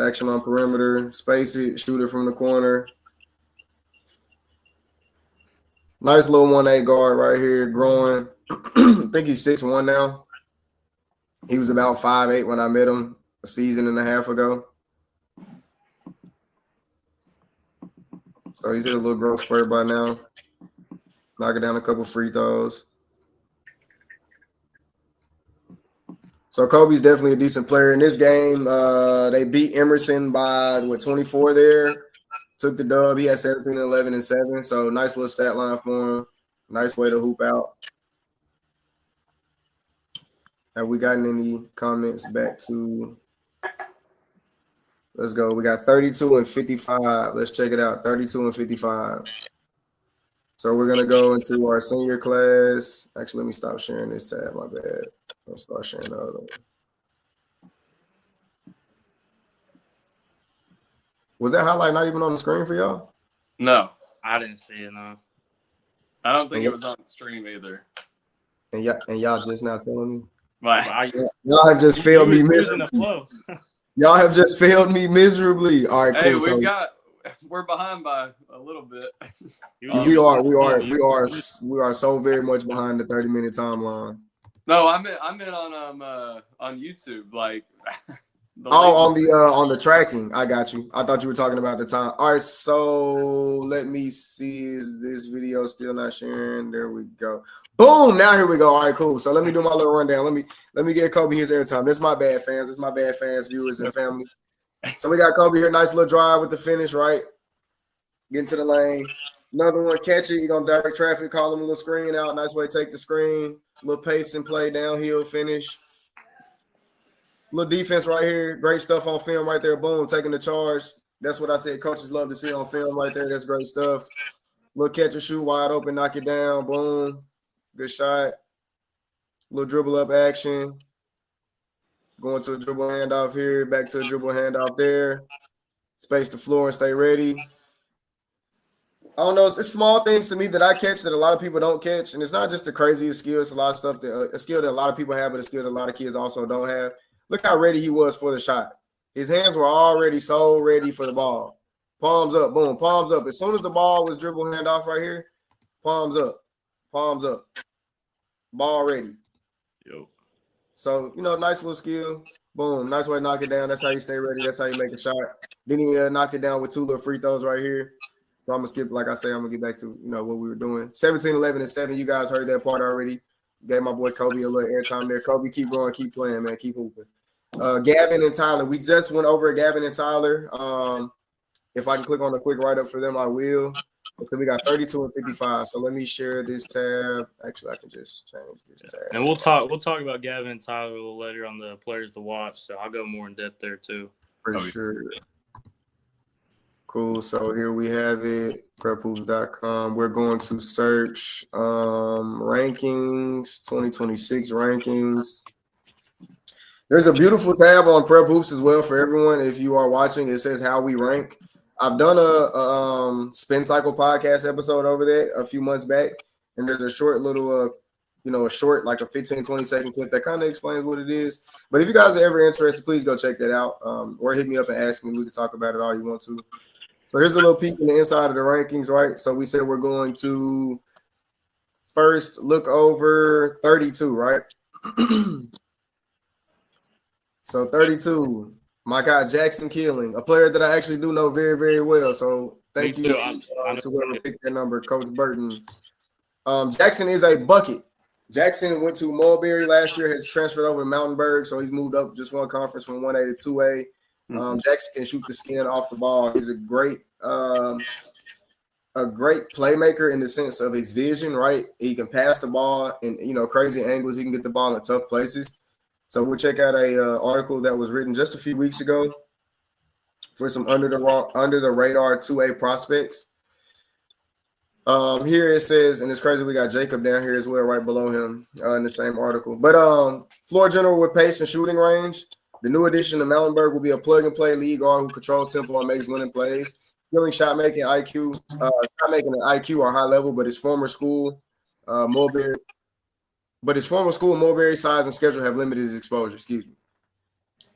action on perimeter. Space it. Shoot it from the corner. Nice little 1A guard right here, growing. I think he's 6'1" now. He was about 5'8" when I met him a season and a half ago. So he's hit a little growth spurt by now. Knocking down a couple free throws. So Kobe's definitely a decent player in this game. They beat Emerson by 24 there. Took the dub. He had 17, 11, and 7. So nice little stat line for him. Nice way to hoop out. Have we gotten any comments back to? Let's go. We got 32 and 55. Let's check it out. 32 and 55. So we're going to go into our senior class. Actually, let me stop sharing this tab. My bad. I'll start sharing the other one. Was that highlight not even on the screen for y'all? No, I didn't see it, no. I don't think it was on the stream either. And y'all just now telling me? But Y'all have just failed me miserably. Y'all have just failed me miserably. All right, cool. Hey, we're behind by a little bit. We are so very much behind the 30-minute timeline. No, I meant on YouTube, like. On the tracking. I got you. I thought you were talking about the time. All right, so let me see. Is this video still not sharing? There we go. Boom! Now here we go. All right, cool. So let me do my little rundown. Let me get Kobe his airtime. This is my bad fans. This is my bad fans, viewers, and family. So we got Kobe here. Nice little drive with the finish, right? Get into the lane. Another one, catch it. You're gonna direct traffic. Call him a little screen out. Nice way to take the screen. Little pace and play downhill finish. Little defense right here. Great stuff on film right there. Boom, taking the charge. That's what I said. Coaches love to see on film right there. That's great stuff. Little catch and shoot wide open, knock it down. Boom. Good shot. Little dribble up action. Going to a dribble handoff here. Back to a dribble handoff there. Space the floor and stay ready. I don't know. It's small things to me that I catch that a lot of people don't catch. And it's not just the craziest skill. It's a lot of stuff a skill that a lot of people have, but a skill that a lot of kids also don't have. Look how ready he was for the shot. His hands were already so ready for the ball. Palms up, boom, palms up. As soon as the ball was dribble handoff right here, palms up, ball ready. Yo. So, nice little skill. Boom, nice way to knock it down. That's how you stay ready. That's how you make a shot. Then he knocked it down with 2 little free throws right here. So I'm going to skip, like I say, I'm going to get back to, what we were doing. 17, 11, and 7. You guys heard that part already. Gave my boy Kobe a little airtime there. Kobe, keep going, keep playing, man. Keep hooping. Gavin and Tyler. We just went over Gavin and Tyler. If I can click on a quick write-up for them, I will. So we got 32 and 55. So let me share this tab. Actually, I can just change this tab. And we'll talk about Gavin and Tyler a little later on the players to watch. So I'll go more in depth there too. For sure. Cool. So here we have it. Prephoops.com. We're going to search rankings, 2026 rankings. There's a beautiful tab on Prep Hoops as well for everyone. If you are watching, it says how we rank. I've done a Spin Cycle podcast episode over there a few months back, and there's a short little, like a 15, 20-second clip that kind of explains what it is. But if you guys are ever interested, please go check that out, or hit me up and ask me. We can talk about it all you want to. So here's a little peek in the inside of the rankings, right? So we said we're going to first look over 32, right? So 32, my guy Jackson Keeling, a player that I actually do know very, very well. So thank you to whoever picked that number, Coach Burton. Jackson is a bucket. Jackson went to Mulberry last year, has transferred over to Mountainburg, so he's moved up just one conference from 1A to 2A. Jackson can shoot the skin off the ball. He's a great playmaker in the sense of his vision, right? He can pass the ball in, crazy angles. He can get the ball in tough places. So we'll check out a article that was written just a few weeks ago for some under the radar 2A prospects. Here it says, and it's crazy, we got Jacob down here as well, right below him in the same article. But floor general with pace and shooting range. The new addition to Mountainburg will be a plug-and-play lead guard who controls tempo and makes winning plays. Skilling shot-making IQ. Shot-making and IQ are high level, but his former school, Mulberry size and schedule have limited his exposure.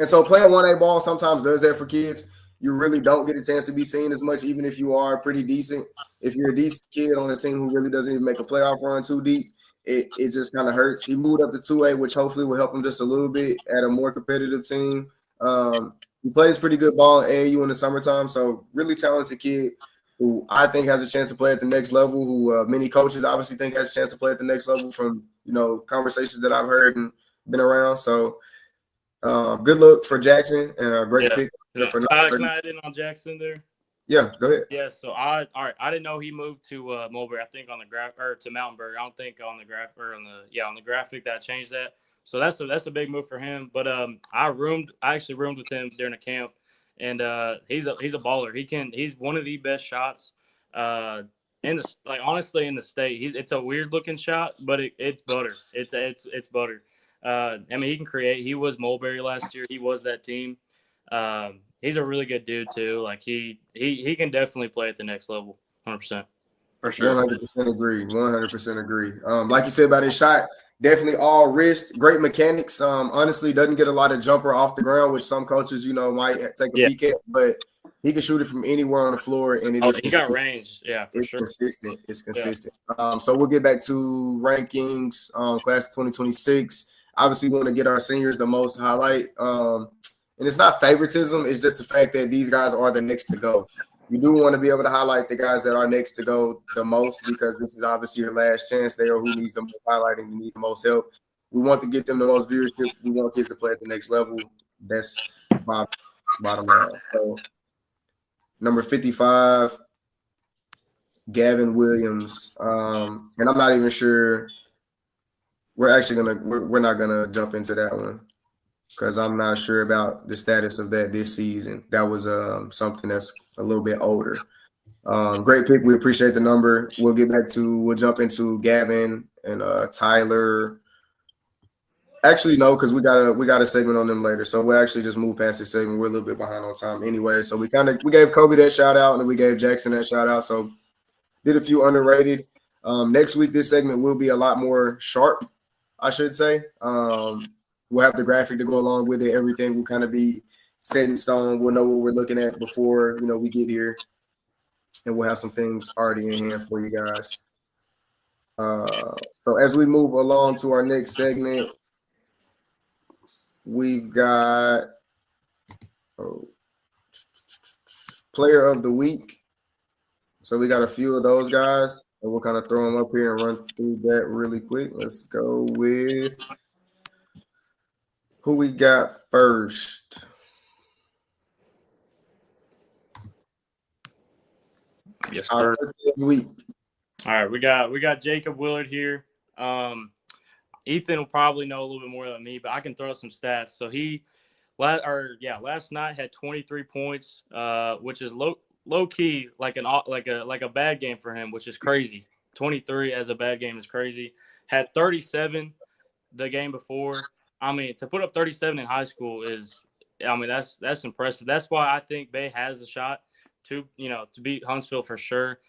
And so playing 1A ball sometimes does that for kids. you really don't get a chance to be seen as much, even if you are pretty decent. If you're a decent kid on a team who really doesn't even make a playoff run too deep, it just kind of hurts. He moved up to 2A, which hopefully will help him just a little bit at a more competitive team. He plays pretty good ball in AAU in the summertime, so really talented kid who I think has a chance to play at the next level, who many coaches obviously think has a chance to play at the next level from, conversations that I've heard and been around. So good luck for Jackson and a great pick. Can I add in on Jackson there? Yeah, go ahead. Yeah, so I didn't know he moved to Mulberry. I think on the to Mountainburg. I don't think on the on the graphic that changed that. So that's a big move for him. But I actually roomed with him during a camp, and he's a baller. He's one of the best shots honestly in the state. It's a weird looking shot, but it's butter. It's butter. I mean, he can create. He was Mulberry last year. He was that team. He's a really good dude too. Like he can definitely play at the next level, 100%. For sure. 100% agree. 100% agree. Like you said about his shot, definitely all wrist, great mechanics. Honestly, doesn't get a lot of jumper off the ground, which some coaches, might take a peek at, but he can shoot it from anywhere on the floor, and he got range. Yeah, for sure. Consistent. It's consistent. Yeah. So we'll get back to rankings. Class of 2026. Obviously, we want to get our seniors the most highlight. And it's not favoritism. It's just the fact that these guys are the next to go. You do want to be able to highlight the guys that are next to go the most, because this is obviously your last chance. They are who needs the most highlighting, who need the most help. We want to get them the most viewership. We want kids to play at the next level. That's bottom line. So number 55, Gavin Williams. And I'm not even sure. We're not gonna jump into that one, because I'm not sure about the status of that this season. That was something that's a little bit older. Great pick. We appreciate the number. We'll jump into Gavin and Tyler. Actually, no, because we got a segment on them later. So we'll actually just move past this segment. We're a little bit behind on time anyway. So we gave Kobe that shout out, and then we gave Jackson that shout out. So did a few underrated. Next week, this segment will be a lot more sharp, I should say. We'll have the graphic to go along with it. Everything will kind of be set in stone. We'll know what we're looking at before, we get here. And we'll have some things already in hand for you guys. So as we move along to our next segment, we've got Player of the Week. So we got a few of those guys, and we'll kind of throw them up here and run through that really quick. Let's go with who we got first. Yes, sir. All right, we got Jacob Willard here. Ethan will probably know a little bit more than me, but I can throw some stats. So last night had 23 points, which is low key like a bad game for him, which is crazy. 23 as a bad game is crazy. Had 37 the game before. I mean, to put up 37 in high school that's impressive. That's why I think Bay has a shot to beat Huntsville for sure.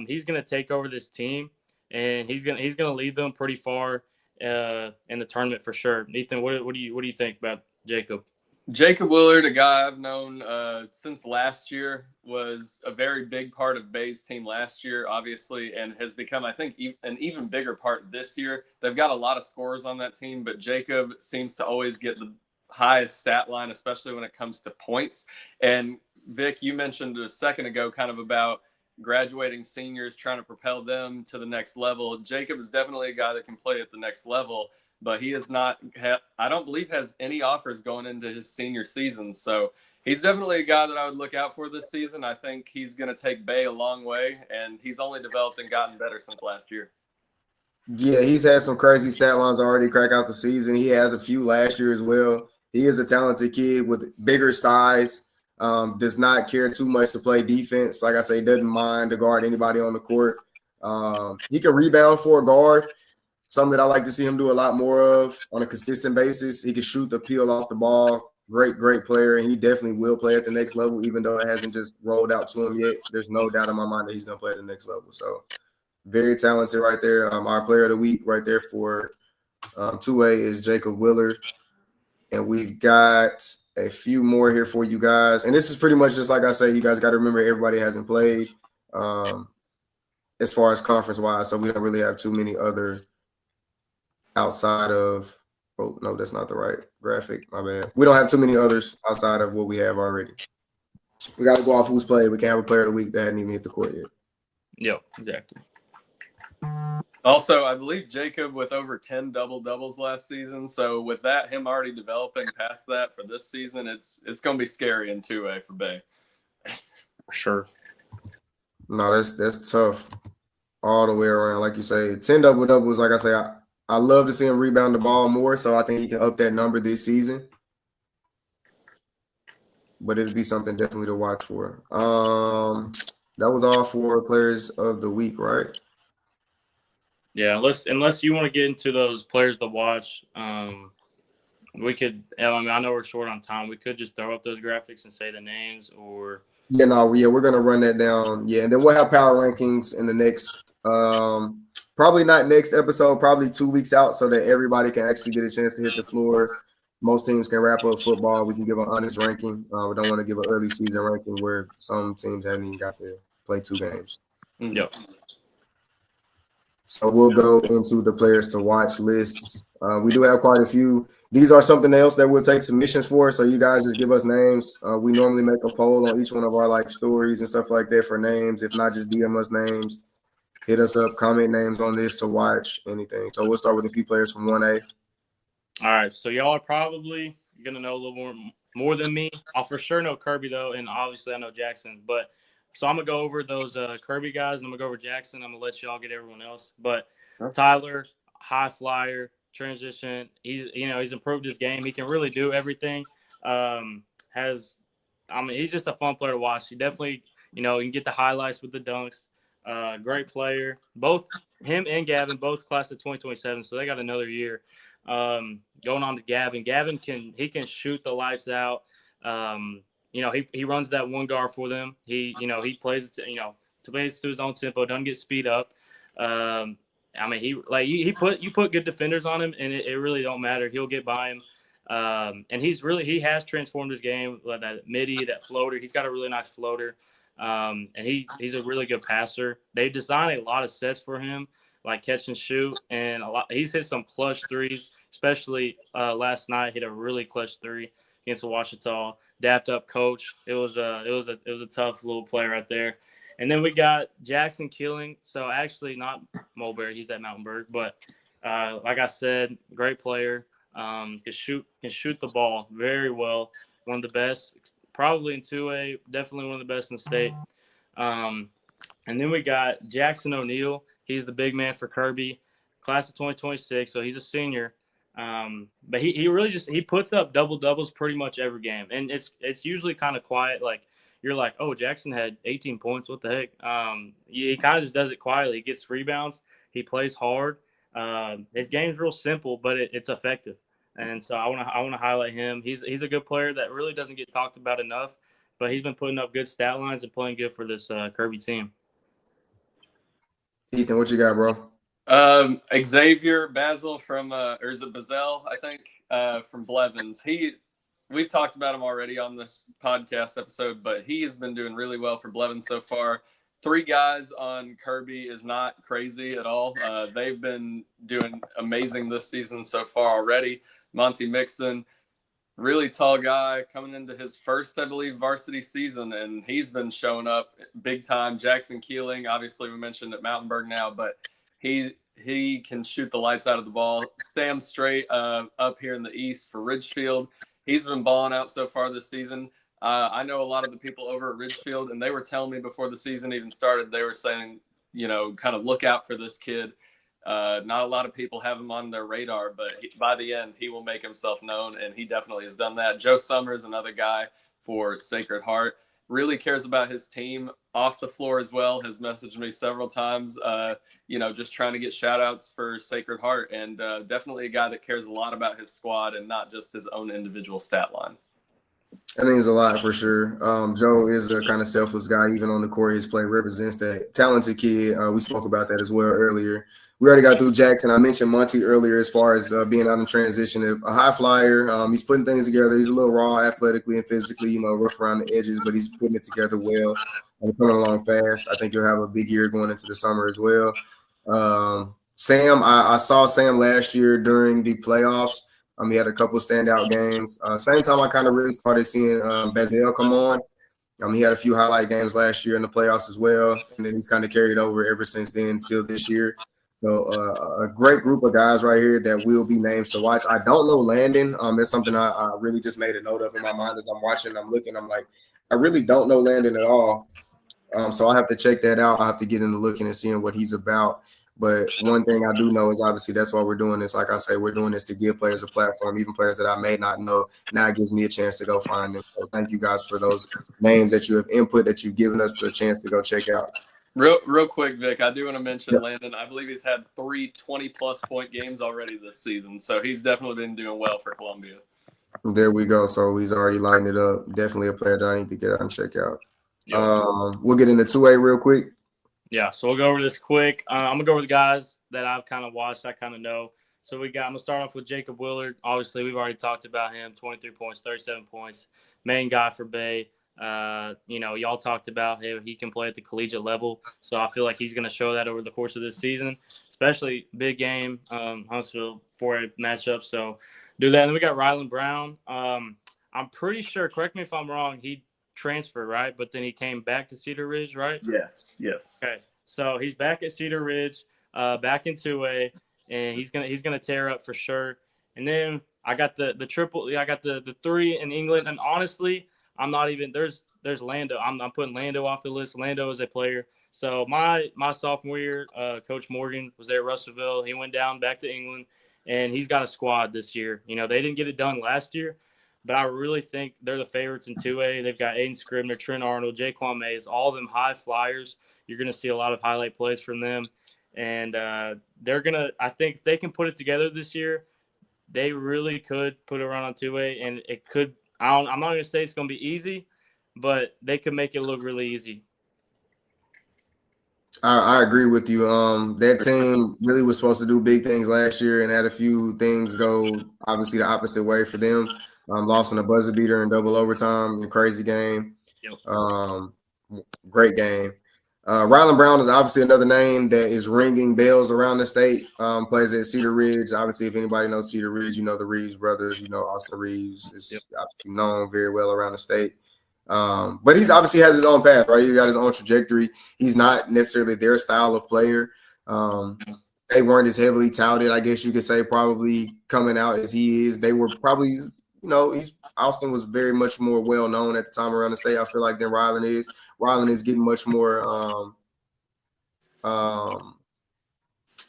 He's gonna take over this team, and he's gonna lead them pretty far in the tournament for sure. Ethan, what do you think about Jacob? Jacob Willard, a guy I've known since last year, was a very big part of Bay's team last year, obviously, and has become, I think, an even bigger part this year. They've got a lot of scorers on that team, but Jacob seems to always get the highest stat line, especially when it comes to points. And Vic, you mentioned a second ago kind of about graduating seniors, trying to propel them to the next level. Jacob is definitely a guy that can play at the next level, but he is not, I don't believe, has any offers going into his senior season. So he's definitely a guy that I would look out for this season. I think he's going to take Bay a long way, and he's only developed and gotten better since last year. Yeah, he's had some crazy stat lines already crack out the season. He has a few last year as well. He is a talented kid with bigger size, does not care too much to play defense. Like I say, doesn't mind to guard anybody on the court. He can rebound for a guard, something that I like to see him do a lot more of on a consistent basis. He can shoot the peel off the ball. Great player, and he definitely will play at the next level, even though it hasn't just rolled out to him yet. There's no doubt in my mind that he's going to play at the next level. So very talented right there. Our player of the week right there for 2A is Jacob Willard. And we've got a few more here for you guys. And this is pretty much just like I say, you guys got to remember everybody hasn't played as far as conference-wise, so we don't really have too many other outside of – oh, no, that's not the right graphic. My bad. We don't have too many others outside of what we have already. We got to go off who's played. We can't have a player of the week that hadn't even hit the court yet. Yep, exactly. Also, I believe Jacob with over 10 double-doubles last season. So with that, him already developing past that for this season, it's going to be scary in 2A for Bay. For sure. No, that's tough all the way around. Like you say, 10 double-doubles, like I say, I love to see him rebound the ball more, so I think he can up that number this season. But it'd be something definitely to watch for. That was all for players of the week, right? Yeah, unless you want to get into those players to watch, we could. I mean, I know we're short on time. We could just throw up those graphics and say the names, or we're gonna run that down. Yeah, and then we'll have power rankings in the next, probably not next episode, probably 2 weeks out, so that everybody can actually get a chance to hit the floor. Most teams can wrap up football. We can give an honest ranking. We don't want to give an early season ranking where some teams haven't even got to play 2 games. Yep. So we'll go into the players to watch lists. We do have quite a few. These are something else that we'll take submissions for. So you guys just give us names. We normally make a poll on each one of our stories and stuff like that for names. If not, just DM us names. Hit us up, comment names on this to watch anything. So we'll start with a few players from 1A. All right. So y'all are probably going to know a little more than me. I'll for sure know Kirby, though, and obviously I know Jackson. But so I'm going to go over those Kirby guys, and I'm going to go over Jackson. I'm going to let y'all get everyone else. But Tyler, high flyer, transition. He's improved his game. He can really do everything. He's just a fun player to watch. He definitely, you can get the highlights with the dunks. Great player. Both him and Gavin, both class of 2027, so they got another year. Going on to Gavin. Gavin can shoot the lights out. He runs that one guard for them. He plays it to his own tempo, doesn't get speed up. You put good defenders on him, and it really don't matter. He'll get by him. And he has transformed his game. Like that midi, that floater. He's got a really nice floater. And he's a really good passer. They designed a lot of sets for him, like catch and shoot, and he's hit some clutch threes, especially last night. Hit a really clutch 3 against Ouachita. Dapped up coach. It was a tough little play right there. And then we got Jackson Killing. So actually not Mulberry. He's at Mountainburg, but like I said, great player. Can shoot the ball very well. One of the best, probably in 2A. Definitely one of the best in the state. And then we got Jackson O'Neal. He's the big man for Kirby, class of 2026. So he's a senior. But he really he puts up double doubles pretty much every game, and it's usually kind of quiet. Like you're like, oh, Jackson had 18 points. What the heck? He kind of just does it quietly. He gets rebounds. He plays hard. His game's real simple, but it's effective. And so I want to highlight him. He's a good player that really doesn't get talked about enough, but he's been putting up good stat lines and playing good for this Kirby team. Ethan, what you got, bro? Xavier Basil from or is it Bazell, I think, from Blevins. We've talked about him already on this podcast episode, but he has been doing really well for Blevins so far. 3 guys on Kirby is not crazy at all. They've been doing amazing this season so far already. Monty Mixon, really tall guy, coming into his first, I believe, varsity season, and he's been showing up big time. Jackson Keeling, obviously we mentioned at Mountainburg now, but he can shoot the lights out of the ball. Sam Straight up here in the East for Ridgefield. He's been balling out so far this season. I know a lot of the people over at Ridgefield, and they were telling me before the season even started, they were saying, kind of look out for this kid. Not a lot of people have him on their radar, but by the end, he will make himself known, and he definitely has done that. Joe Summers, another guy for Sacred Heart, really cares about his team off the floor as well, has messaged me several times, just trying to get shout-outs for Sacred Heart, and definitely a guy that cares a lot about his squad and not just his own individual stat line. That means a lot for sure. Joe is a kind of selfless guy, even on the court. His play represents that talented kid. We spoke about that as well earlier. We already got through Jackson. I mentioned Monty earlier as far as being out in transition. A high flyer. He's putting things together. He's a little raw athletically and physically, rough around the edges, but he's putting it together well and coming along fast. I think he'll have a big year going into the summer as well. Sam, I saw Sam last year during the playoffs. He had a couple standout games. Same time I kind of really started seeing Bazel come on. He had a few highlight games last year in the playoffs as well, and then he's kind of carried over ever since then till this year. So a great group of guys right here that will be names to watch. I don't know Landon. That's something I really just made a note of in my mind as I'm watching. I'm looking. I'm like, I really don't know Landon at all. So I'll have to check that out. I'll have to get into looking and seeing what he's about. But one thing I do know is obviously that's why we're doing this. Like I say, we're doing this to give players a platform, even players that I may not know. Now it gives me a chance to go find them. So thank you guys for those names that you have input, that you've given us a chance to go check out. Real quick, Vic, I do want to mention Yep. Landon. I believe he's had 3 20-plus point games already this season, so he's definitely been doing well for Columbia. There we go. So he's already lighting it up. Definitely a player that I need to get out and check out. Yep. We'll get into 2A real quick. Yeah, so we'll go over this quick. I'm gonna go over the guys that I've kind of watched. I kind of know. So I'm gonna start off with Jacob Willard. Obviously, we've already talked about him. 23 points, 37 points. Main guy for Bay. Y'all talked about him. He can play at the collegiate level. So I feel like he's gonna show that over the course of this season, especially big game, Huntsville 4A matchup. So do that. And then we got Rylan Brown. I'm pretty sure. Correct me if I'm wrong. He transfer, right? But then he came back to Cedar Ridge, right? Yes. Okay. So he's back at Cedar Ridge, back in 2A, and he's gonna tear up for sure. And then I got the triple. I got the 3 in England. And honestly, I'm not even there's Lando. I'm putting Lando off the list. Lando is a player. So my sophomore year, Coach Morgan was there at Russellville. He went down back to England, and he's got a squad this year. They didn't get it done last year, but I really think they're the favorites in 2A. They've got Aiden Scribner, Trent Arnold, Jaquan Mays, all of them high flyers. You're going to see a lot of highlight plays from them. And I think if they can put it together this year, they really could put a run on 2A. And it could, I'm not going to say it's going to be easy, but they could make it look really easy. I agree with you. That team really was supposed to do big things last year and had a few things go obviously the opposite way for them. Lost in a buzzer beater in double overtime, a crazy game. Yep. Great game. Rylan Brown is obviously another name that is ringing bells around the state. Plays at Cedar Ridge. Obviously, if anybody knows Cedar Ridge, the Reeves brothers. Austin Reeves is obviously known very well around the state. But he's obviously has his own path, right? He's got his own trajectory. He's not necessarily their style of player. They weren't as heavily touted, I guess you could say, probably coming out as he is. They were probably, Austin was very much more well known at the time around the state, I feel like, than Rylan is. Rylan is getting much more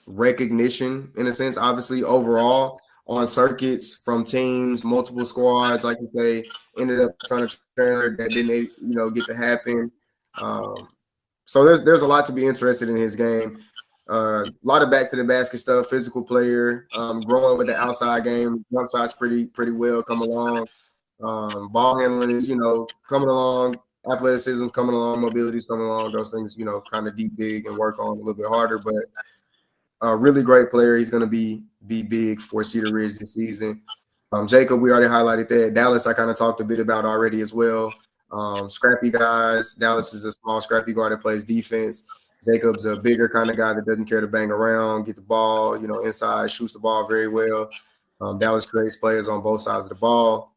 recognition in a sense, obviously, overall on circuits from teams, multiple squads, like you say, ended up trying to trailer that didn't, get to happen. So there's a lot to be interested in his game. A lot of back to the basket stuff, physical player, growing with the outside game, jump shots pretty well come along. Ball handling is, coming along, athleticism coming along, mobility is coming along, those things, kind of deep dig and work on a little bit harder, but a really great player. He's going to be big for Cedar Ridge this season. Jacob, we already highlighted that. Dallas, I kind of talked a bit about already as well. Scrappy guys. Dallas is a small, scrappy guard that plays defense. Jacob's a bigger kind of guy that doesn't care to bang around, get the ball, inside, shoots the ball very well. Dallas creates players on both sides of the ball.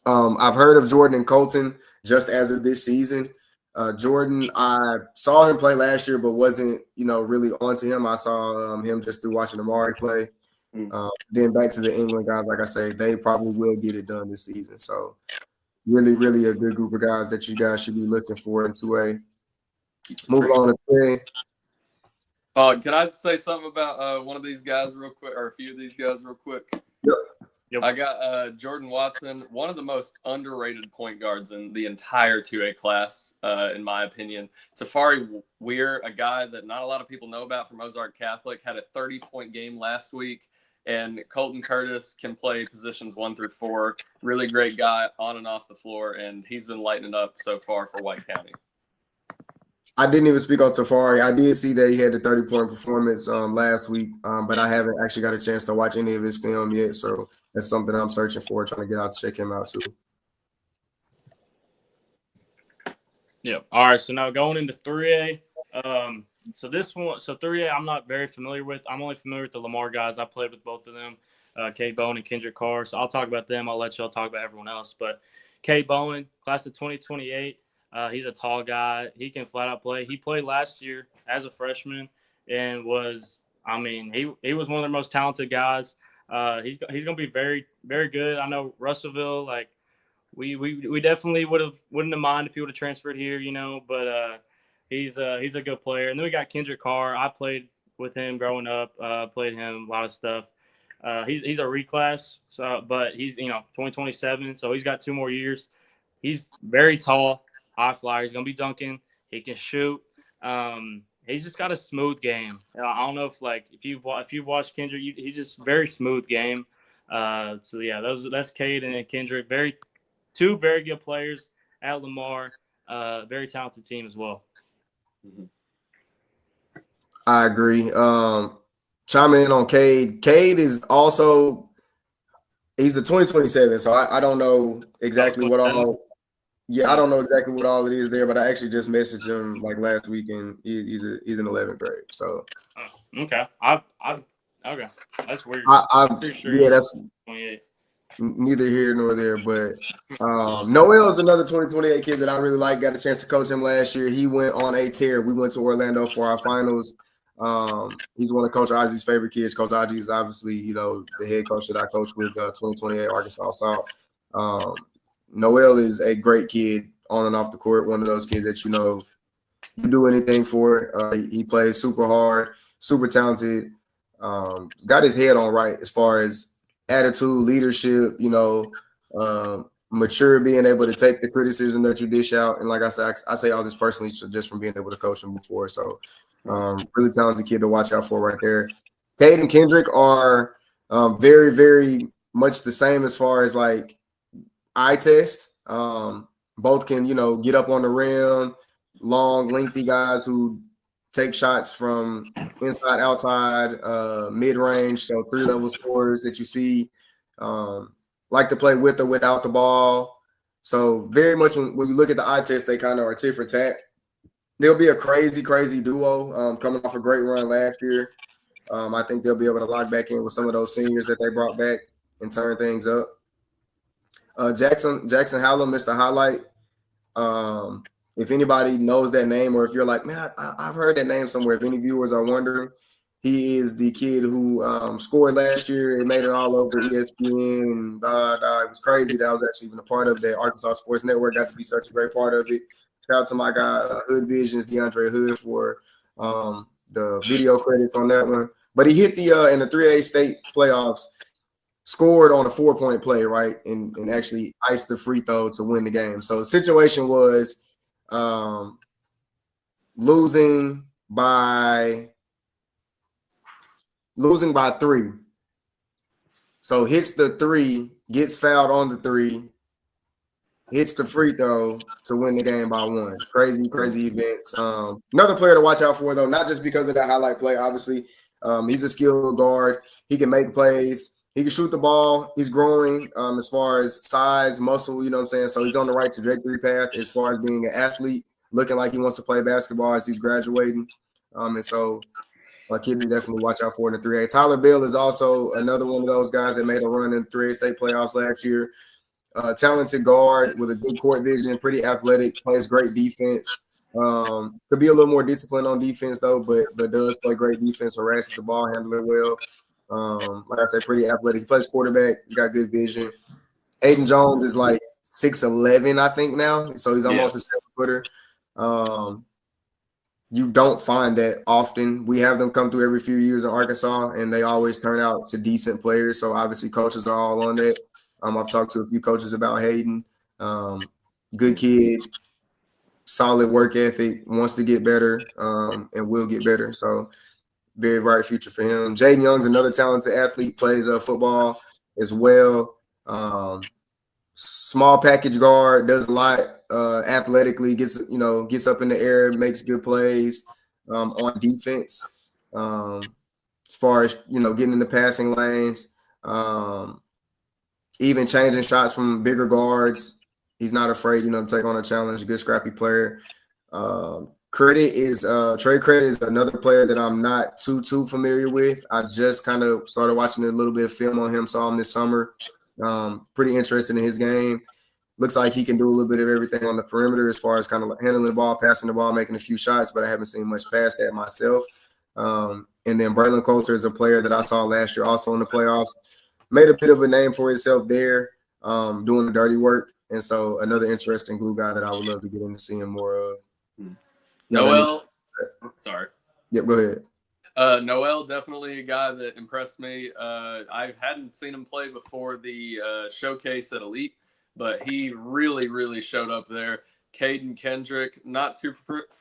I've heard of Jordan and Colton just as of this season. Jordan, I saw him play last year, but wasn't, really onto him. I saw him just through watching Amari play. Then back to the England guys, like I say, they probably will get it done this season. So really, really a good group of guys that you guys should be looking for in 2A. Move on to 3A. Can I say something about one of these guys real quick, or a few of these guys real quick? Yep. I got Jordan Watson, one of the most underrated point guards in the entire 2A class, in my opinion. Tafari Weir, a guy that not a lot of people know about from Ozark Catholic, had a 30-point game last week. And Colton Curtis can play positions 1 through 4. Really great guy on and off the floor, and he's been lighting it up so far for White County. I didn't even speak on Tafari. I did see that he had the 30-point performance last week, but I haven't actually got a chance to watch any of his film yet. So that's something I'm searching for, trying to get out to check him out too. Yeah. All right. So now going into 3A. So 3A, I'm not very familiar with. I'm only familiar with the Lamar guys. I played with both of them, Cade Bowen and Kendrick Carr. So I'll talk about them. I'll let y'all talk about everyone else. But Cade Bowen, class of 2028. He's a tall guy. He can flat out play. He played last year as a freshman and was, he was one of the most talented guys. He's going to be very, very good. I know Russellville, like, we definitely wouldn't have mind if he would have transferred here, but he's a good player. And then we got Kendrick Carr. I played with him growing up, played him a lot of stuff. He's a reclass, but he's 2027, so he's got 2 more years. He's very tall, high flyer. He's gonna be dunking. He can shoot. He's just got a smooth game. I don't know if you've watched Kendrick, he's just very smooth game. So yeah, that's Cade and Kendrick. Two very good players at Lamar. Very talented team as well. I agree. Chiming in on Cade. Cade is also he's a 2027, so I don't know exactly what all. Yeah, I don't know exactly what all it is there, but I actually just messaged him like last week, and he's in 11th grade. So okay, okay, that's weird. I'm pretty sure that's 28. Neither here nor there, but Noel is another 2028 kid that I really like. Got a chance to coach him last year. He went on a tear. We went to Orlando for our finals. He's one of Coach Ozzie's favorite kids. Coach Ozzie is obviously, the head coach that I coach with 2028 Arkansas South. Noel is a great kid on and off the court. One of those kids that you do anything for. He plays super hard, super talented. Got his head on right as far as attitude, leadership, mature, being able to take the criticism that you dish out. And like I said, I say all this personally just from being able to coach him before. So really talented kid to watch out for right there. Cade and Kendrick are very, very much the same as far as like eye test. Both can, get up on the rim, long, lengthy guys who take shots from inside, outside, mid-range, so 3-level scorers that you see. Like to play with or without the ball. So very much when you look at the eye test, they kind of are tit for tat. There'll be a crazy, crazy duo coming off a great run last year. I think they'll be able to lock back in with some of those seniors that they brought back and turn things up. Jackson Hallam missed the highlight. If anybody knows that name, or if you're like, man, I've heard that name somewhere, if any viewers are wondering, he is the kid who scored last year. It made it all over ESPN. It was crazy that I was actually even a part of that. Arkansas Sports Network got to be such a great part of it. Shout out to my guy, Hood Visions, DeAndre Hood, for the video credits on that one. But he hit in the 3A state playoffs, scored on a 4-point play, right, and actually iced the free throw to win the game. So the situation was losing by 3. So hits the 3, gets fouled on the 3, hits the free throw to win the game by 1. Crazy, crazy events. Another player to watch out for, though, not just because of that highlight play, obviously. He's a skilled guard. He can make plays. He can shoot the ball. He's growing as far as size, muscle, you know what I'm saying? So he's on the right trajectory path as far as being an athlete, looking like he wants to play basketball as he's graduating. And so a kid to definitely watch out for in the 3A. Tyler Bill is also another one of those guys that made a run in the 3A state playoffs last year. Talented guard with a good court vision, pretty athletic, plays great defense. Could be a little more disciplined on defense, though, but does play great defense, harasses the ball handler well. Like I said, pretty athletic. He plays quarterback. He's got good vision. Aiden Jones is like 6'11", I think now, so he's almost a 7-footer. You don't find that often. We have them come through every few years in Arkansas, and they always turn out to decent players. So obviously, coaches are all on that. I've talked to a few coaches about Hayden. Good kid, solid work ethic, wants to get better, and will get better. So very bright future for him. Jaden Young's another talented athlete, plays football as well. Small package guard, does a lot athletically, gets up in the air, makes good plays on defense. As far as getting in the passing lanes, even changing shots from bigger guards. He's not afraid, to take on a challenge. Good scrappy player. Trey Credit is another player that I'm not too familiar with. I just kind of started watching a little bit of film on him, saw him this summer. Pretty interested in his game. Looks like he can do a little bit of everything on the perimeter as far as kind of handling the ball, passing the ball, making a few shots, but I haven't seen much past that myself. And then Braylon Coulter is a player that I saw last year also in the playoffs. Made a bit of a name for himself there, doing the dirty work. And so another interesting glue guy that I would love to get into seeing more of. Noel, sorry. Yep, go ahead. Noel, definitely a guy that impressed me. I hadn't seen him play before the showcase at Elite, but he really, really showed up there. Caden Kendrick, not too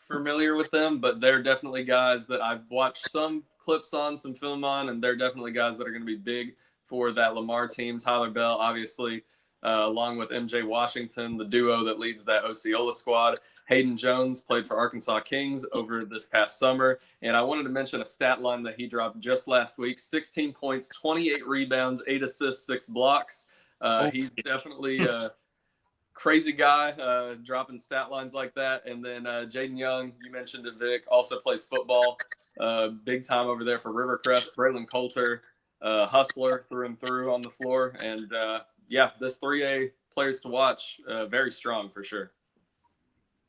familiar with them, but they're definitely guys that I've watched some clips on, some film on, and they're definitely guys that are going to be big for that Lamar team. Tyler Bell, obviously, along with MJ Washington, the duo that leads that Osceola squad. Hayden Jones played for Arkansas Kings over this past summer. And I wanted to mention a stat line that he dropped just last week: 16 points, 28 rebounds, 8 assists, 6 blocks. He's definitely a crazy guy, dropping stat lines like that. And then Jaden Young, you mentioned it, Vic, also plays football, big time over there for Rivercrest. Braylon Coulter, hustler through and through on the floor. And, this 3A players to watch, very strong for sure.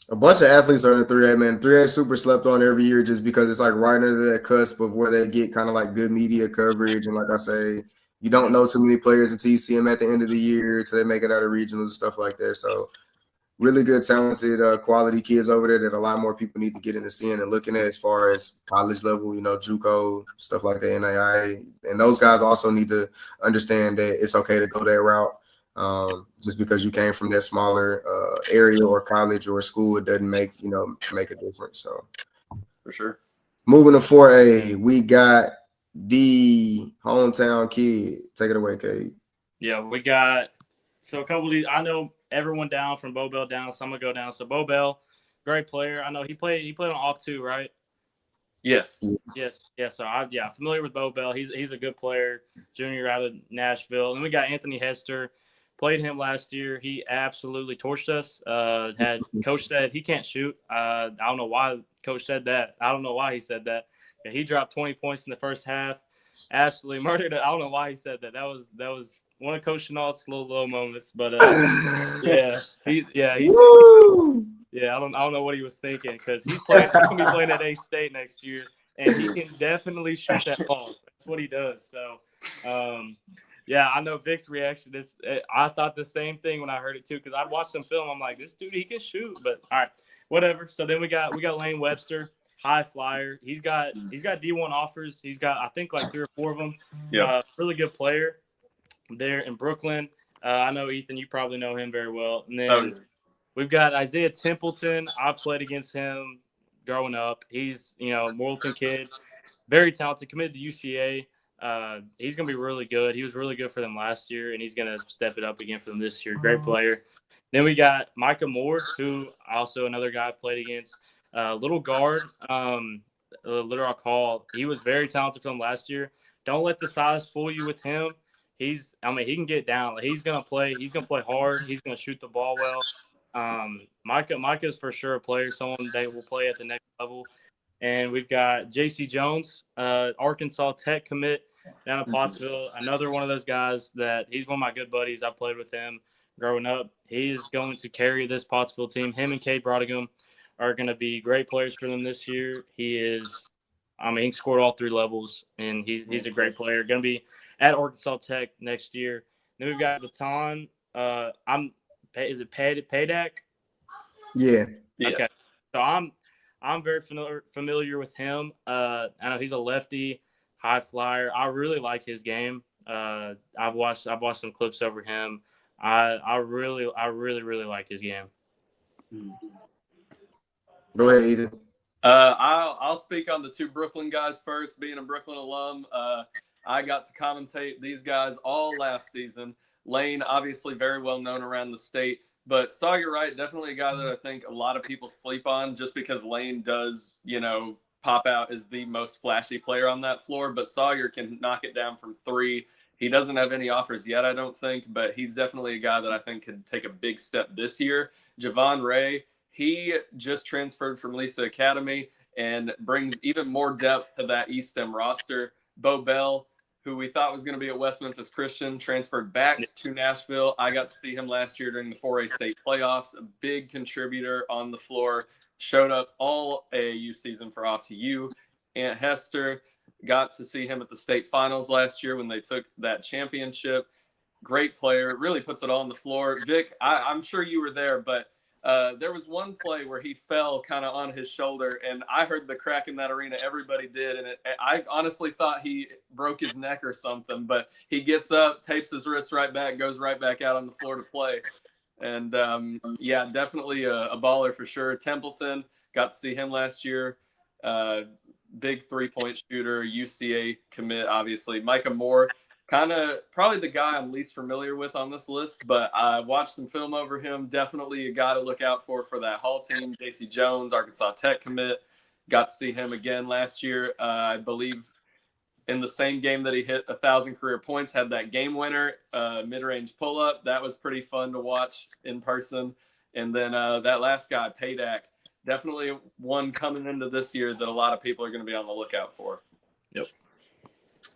A bunch of athletes are in the 3A, man. 3A is super slept on every year just because it's like right under that cusp of where they get kind of like good media coverage. And like I say, you don't know too many players until you see them at the end of the year, until they make it out of regionals and stuff like that. So really good, talented, quality kids over there that a lot more people need to get into seeing and looking at as far as college level, JUCO, stuff like that, NAIA. And those guys also need to understand that it's okay to go that route. Just because you came from that smaller area or college or school, it doesn't make a difference. So for sure. Moving to 4A, we got the hometown kid. Take it away, Cade. Yeah, we got a couple of these. I know everyone down from Bo Bell down, so I'm gonna go down. So Bo Bell, great player. I know he played on off too, right? Yes. Yes. So familiar with Bo Bell. He's a good player, junior out of Nashville. And we got Anthony Hester. Played him last year. He absolutely torched us. Coach said he can't shoot. I don't know why Coach said that. I don't know why he said that. Yeah, he dropped 20 points in the first half. Absolutely murdered it. I don't know why he said that. That was one of Coach Chenault's little low moments. But I don't know what he was thinking, because he's gonna be playing at A-State next year, and he can definitely shoot that ball. That's what he does. So. I know Vic's reaction is. I thought the same thing when I heard it too, because I'd watched some film. I'm like, this dude, he can shoot. But all right, whatever. So then we got Lane Webster, high flyer. He's got D1 offers. He's got, I think, like 3 or 4 of them. Yeah, really good player there in Brooklyn. I know Ethan, you probably know him very well. And then we've got Isaiah Templeton. I played against him growing up. He's Morrilton kid, very talented, committed to UCA. He's going to be really good. He was really good for them last year, and he's going to step it up again for them this year. Great player. Then we got Micah Moore, who also another guy I've played against. Little guard, literal call. He was very talented for them last year. Don't let the size fool you with him. He can get down. He's going to play. He's going to play hard. He's going to shoot the ball well. Micah's for sure a player, someone that will play at the next level. And we've got J.C. Jones, Arkansas Tech commit down in Pottsville. Another one of those guys that he's one of my good buddies. I played with him growing up. He is going to carry this Pottsville team. Him and Cade Brodigan are going to be great players for them this year. He scored all 3 levels, and he's a great player. Going to be at Arkansas Tech next year. Then we've got Baton. Is it Padak? Yeah. Okay. So I'm very familiar with him. I know he's a lefty, high flyer. I really like his game. I've watched some clips over him. I really like his game. Go ahead, Ethan. I'll speak on the two Brooklyn guys first. Being a Brooklyn alum, I got to commentate these guys all last season. Lane, obviously very well known around the state, but Sawyer Wright, definitely a guy that I think a lot of people sleep on just because Lane does, pop out as the most flashy player on that floor, but Sawyer can knock it down from three. He doesn't have any offers yet, I don't think, but he's definitely a guy that I think could take a big step this year. Javon Ray, he just transferred from Lisa Academy and brings even more depth to that Eastham roster. Bo Bell, who we thought was going to be at West Memphis Christian, transferred back to Nashville. I got to see him last year during the 4A state playoffs, a big contributor on the floor, showed up all AAU season for Off to You. Aunt Hester, got to see him at the state finals last year when they took that championship. Great player, really puts it all on the floor. Vic, I'm sure you were there, but there was one play where he fell kind of on his shoulder, and I heard the crack in that arena. Everybody did, and I honestly thought he broke his neck or something, but he gets up, tapes his wrist right back, goes right back out on the floor to play. And, yeah, definitely a baller for sure. Templeton, got to see him last year. Big three-point shooter, UCA commit, obviously. Micah Moore, kind of probably the guy I'm least familiar with on this list, but I watched some film over him. Definitely a guy to look out for that Hall team. JC Jones, Arkansas Tech commit. Got to see him again last year. I believe in the same game that he hit 1,000 career points, had that game winner, mid-range pull-up. That was pretty fun to watch in person. And then that last guy, Paydak, definitely one coming into this year that a lot of people are going to be on the lookout for. Yep.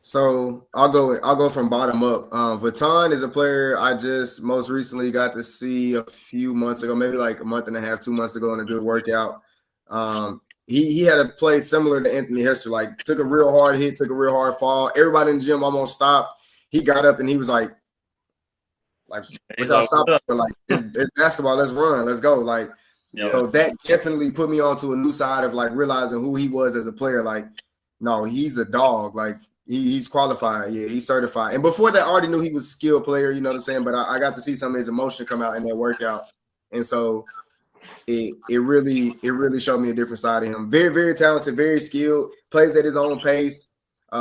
So I'll go from bottom up. Vatan is a player I just most recently got to see a few months ago, maybe like a month and a half, 2 months ago in a good workout. He had a play similar to Anthony Hester, like took a real hard hit, took a real hard fall. Everybody in the gym almost stopped. He got up and he was like what y'all stop? Like it's basketball, let's run, let's go. Like, so that definitely put me onto a new side of like realizing who he was as a player. Like, no, he's a dog. Like he's qualified. Yeah, he's certified. And before that, I already knew he was a skilled player, you know what I'm saying? But I got to see some of his emotion come out in that workout. And so it really showed me a different side of him. Very, very talented, very skilled, plays at his own pace,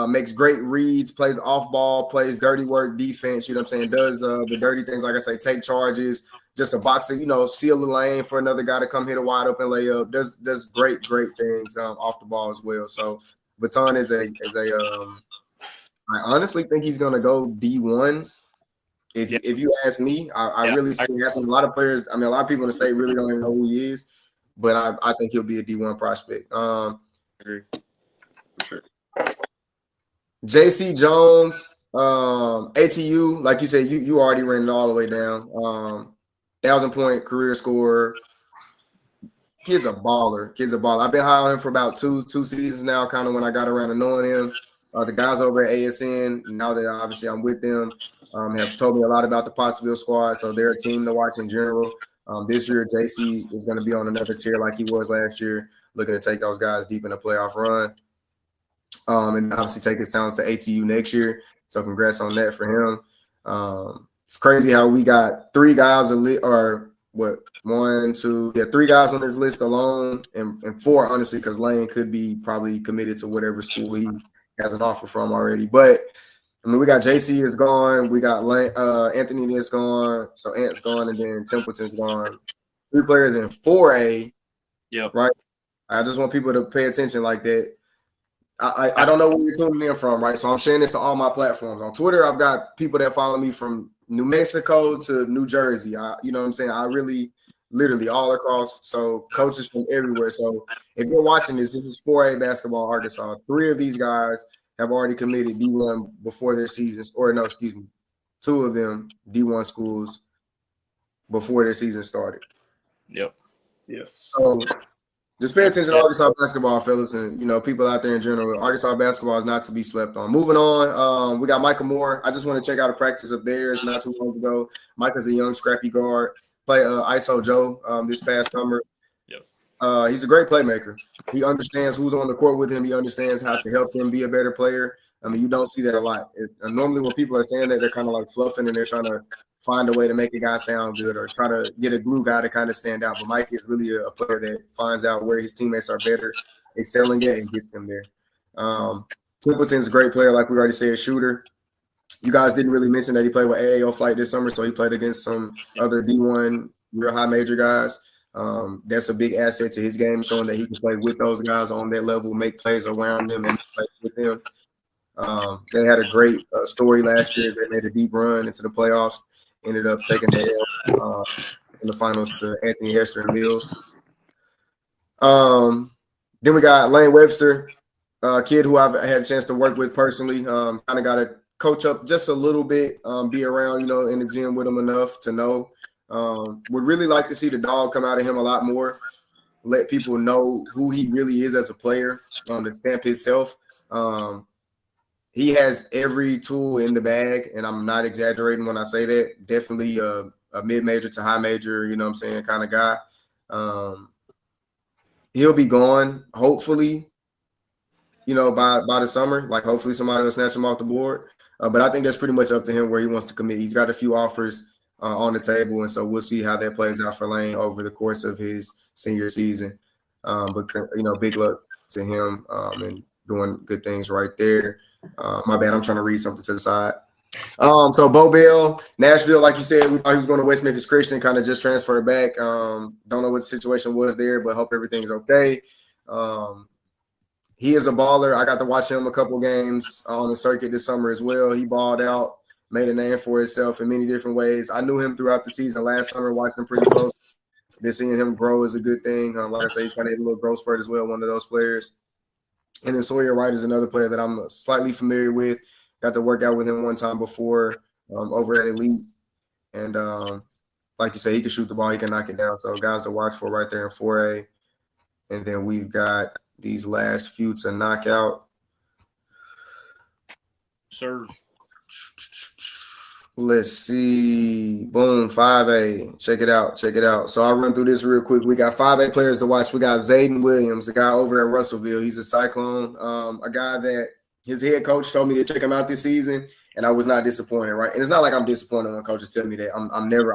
makes great reads, plays off ball, plays dirty work, defense, you know what I'm saying? Does the dirty things, like I say, take charges, just a boxer, seal the lane for another guy to come hit a wide open layup, does great things off the ball as well. So Vatan is I honestly think he's gonna go D1. If you ask me, I really see it happening. A lot of players, a lot of people in the state really don't even know who he is, but I think he'll be a D1 prospect. Sure. JC Jones, ATU, like you said, you already ran it all the way down. 1,000-point career scorer. Kid's a baller. I've been high on him for about two seasons now, kind of when I got around to knowing him. The guys over at ASN, now that obviously I'm with them, have told me a lot about the Pottsville squad, so they're a team to watch in general. This year, JC is going to be on another tier like he was last year, looking to take those guys deep in a playoff run. And obviously take his talents to ATU next year. So congrats on that for him. It's crazy how we got three guys three guys on this list alone, and four, honestly, because Lane could be probably committed to whatever school he has an offer from already. But we got JC is gone, we got Lane, Anthony is gone, so Ant's gone, and then Templeton's gone. 3 players in 4A. Yeah. Right. I just want people to pay attention like that. I don't know where you're tuning in from, right? So I'm sharing this to all my platforms. On Twitter, I've got people that follow me from New Mexico to New Jersey. You know what I'm saying? I really, literally all across. So coaches from everywhere. So if you're watching this is 4A basketball Arkansas. 3 of these guys have already committed D1 before their seasons, 2 of them D1 schools before their season started. Yep. Yes. So just pay attention to Arkansas basketball, fellas, and people out there in general. Arkansas basketball is not to be slept on. Moving on, we got Micah Moore. I just want to check out a practice of theirs not too long ago. Micah's a young, scrappy guard. Play ISO Joe this past summer. Yep. He's a great playmaker. He understands who's on the court with him. He understands how to help him be a better player. I mean, you don't see that a lot. Normally when people are saying that, they're kind of like fluffing and they're trying to find a way to make a guy sound good or try to get a glue guy to kind of stand out. But Mike is really a player that finds out where his teammates are better, excelling at, and gets them there. Templeton's a great player, like we already said, shooter. You guys didn't really mention that he played with AAO Flight this summer, so he played against some other D1 real high major guys. That's a big asset to his game, showing that he can play with those guys on that level, make plays around them, and play with them. They had a great story last year as they made a deep run into the playoffs, ended up taking the L in the finals to Anthony Hester and Mills. Then we got Lane Webster, a kid who I've had a chance to work with personally. Kind of got to coach up just a little bit, be around, in the gym with him enough to know. Would really like to see the dog come out of him a lot more, let people know who he really is as a player, to stamp himself. He has every tool in the bag, and I'm not exaggerating when I say that. Definitely a mid-major to high major, kind of guy. He'll be gone, hopefully, by the summer. Like, hopefully somebody will snatch him off the board. But I think that's pretty much up to him where he wants to commit. He's got a few offers on the table, and so we'll see how that plays out for Lane over the course of his senior season. But big luck to him and doing good things right there. My bad, I'm trying to read something to the side. So Bo Bell, Nashville, like you said, we thought he was going to West Memphis Christian, kind of just transferred back. Don't know what the situation was there, but hope everything's okay. He is a baller. I got to watch him a couple games on the circuit this summer as well. He balled out, made a name for himself in many different ways. I knew him throughout the season last summer, watched him pretty close. Been seeing him grow is a good thing. Like I say, he's kind of hit a little growth spurt as well, one of those players. And then Sawyer Wright is another player that I'm slightly familiar with. Got to work out with him one time before over at Elite. And like you say, he can shoot the ball. He can knock it down. So guys to watch for right there in 4A. And then we've got these last few to knock out. Sir. Let's see. Boom, 5A. Check it out. So I'll run through this real quick. We got 5A players to watch. We got Zayden Williams, the guy over at Russellville. He's a Cyclone, a guy that his head coach told me to check him out this season, and I was not disappointed, right? And it's not like I'm disappointed when coaches tell me that. I never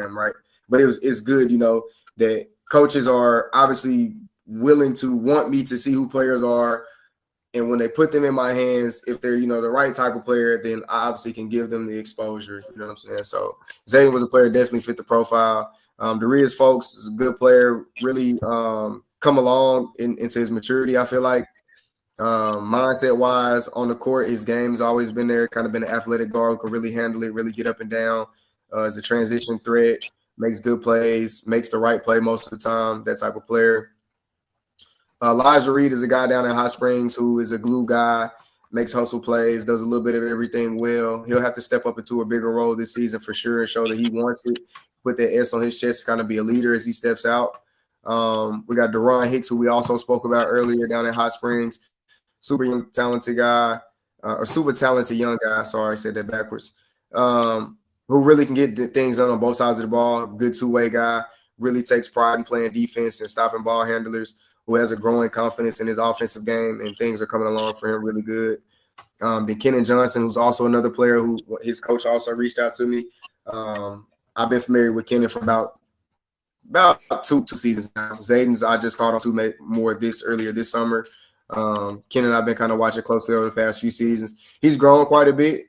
am, right? But it's good, that coaches are obviously willing to want me to see who players are. And when they put them in my hands, if they're, the right type of player, then I obviously can give them the exposure. You know what I'm saying? So Zayden was a player, definitely fit the profile. Darius Folks is a good player, really come along into his maturity, I feel like. Mindset-wise, on the court, his game's always been there, kind of been an athletic guard who can really handle it, really get up and down. Is a transition threat, makes good plays, makes the right play most of the time, that type of player. Elijah Reed is a guy down in Hot Springs who is a glue guy, makes hustle plays, does a little bit of everything well. He'll have to step up into a bigger role this season for sure and show that he wants it, put that S on his chest to kind of be a leader as he steps out. We got Deron Hicks, who we also spoke about earlier down in Hot Springs. Super young, talented guy, or super talented young guy. Sorry, I said that backwards. Who really can get things done on both sides of the ball. Good two-way guy. Really takes pride in playing defense and stopping ball handlers. Who has a growing confidence in his offensive game, and things are coming along for him really good. Then Kenan Johnson, who's also another player who his coach also reached out to me. I've been familiar with Kenan for about two seasons now. Zayden's I just caught on to more earlier this summer. Kenan I've been kind of watching closely over the past few seasons. He's grown quite a bit,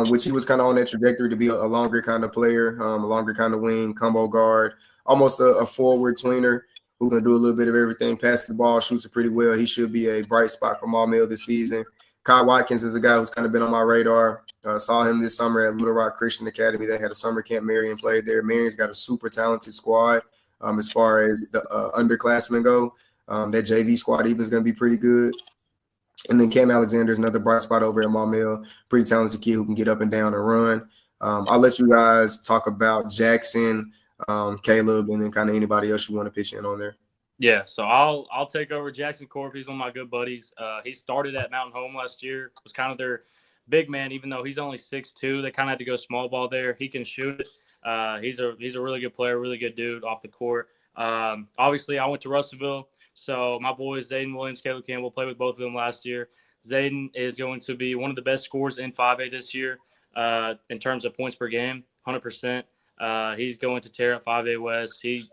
which he was kind of on that trajectory to be a longer kind of player, a longer kind of wing, combo guard, almost a forward tweener who can do a little bit of everything, passes the ball, shoots it pretty well. He should be a bright spot for Maumelle this season. Kai Watkins is a guy who's kind of been on my radar. Saw him this summer at Little Rock Christian Academy. They had a summer camp. Marion played there. Marion's got a super talented squad as far as the underclassmen go. That JV squad even is going to be pretty good. And then Cam Alexander is another bright spot over at Maumelle. Pretty talented kid who can get up and down and run. I'll let you guys talk about Jackson, Caleb, and then kind of anybody else you want to pitch in on there. Yeah, so I'll take over Jackson Corp. He's one of my good buddies. He started at Mountain Home last year. Was kind of their big man, even though he's only 6'2". They kind of had to go small ball there. He can shoot it. He's a really good player, really good dude off the court. Obviously, I went to Russellville, so my boys Zayden Williams, Caleb Campbell played with both of them last year. Zayden is going to be one of the best scorers in 5A this year in terms of points per game, 100%. He's going to tear up 5A West. He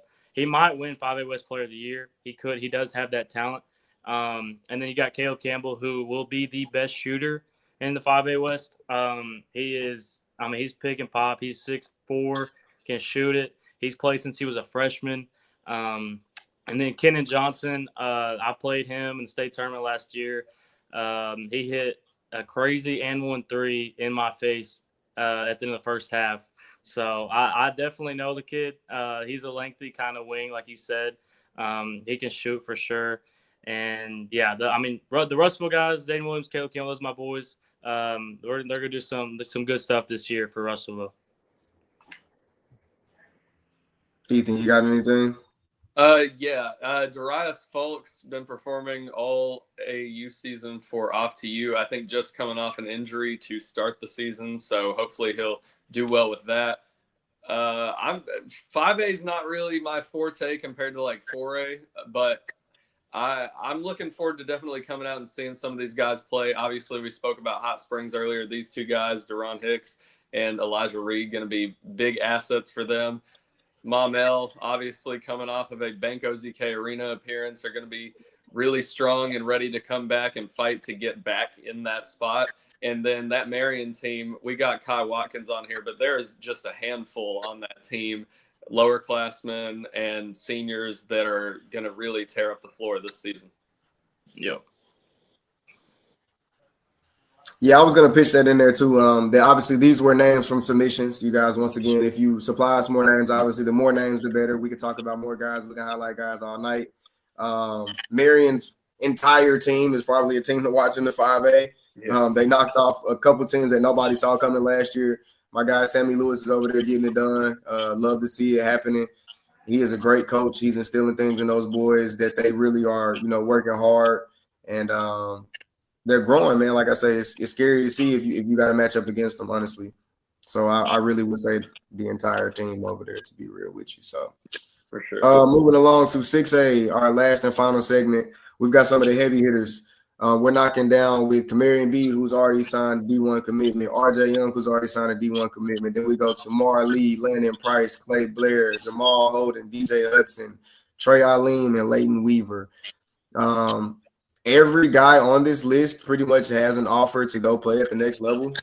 might win 5A West Player of the Year. He could. He does have that talent. And then you got Caleb Campbell, who will be the best shooter in the 5A West. He's pick and pop. He's 6'4", can shoot it. He's played since he was a freshman. And then Kenan Johnson, I played him in the state tournament last year. He hit a crazy and 1-3 in my face at the end of the first half. So I definitely know the kid. He's a lengthy kind of wing, like you said. He can shoot for sure. And, yeah, the Russellville guys, Zayden Williams, Caleb Campbell, those are my boys. They're going to do some good stuff this year for Russellville. Ethan, you got anything? Darius Folks been performing all AU season for Off to You. I think just coming off an injury to start the season, so hopefully he'll do well with that. 5A is not really my forte compared to like 4A, but I'm looking forward to definitely coming out and seeing some of these guys play. Obviously, we spoke about Hot Springs earlier. These two guys, Deron Hicks and Elijah Reed, going to be big assets for them. Mamel, obviously coming off of a Banco ZK Arena appearance, are going to be really strong and ready to come back and fight to get back in that spot. And then that Marion team, we got Kai Watkins on here, but there is just a handful on that team, lower classmen and seniors that are going to really tear up the floor this season. Yep. Yeah, I was going to pitch that in there too. Obviously, these were names from submissions. You guys, once again, if you supply us more names, obviously, the more names, the better. We can talk about more guys. We can highlight guys all night. Marion's entire team is probably a team to watch in the 5A. Yeah. They knocked off a couple teams that nobody saw coming last year. My guy, Sammy Lewis, is over there getting it done. Love to see it happening. He is a great coach. He's instilling things in those boys that they really are, working hard. And they're growing, man. Like I say, it's scary to see if you got to match up against them, honestly. So I really would say the entire team over there, to be real with you. So for sure. Moving along to 6A, our last and final segment, we've got some of the heavy hitters. We're knocking down with Kamarian B, who's already signed a D1 commitment, RJ Young, who's already signed a D1 commitment. Then we go to Mar Lee, Landon Price, Clay Blair, Jamal Holden, DJ Hudson, Trey Alim, and Leighton Weaver. Every guy on this list pretty much has an offer to go play at the next level.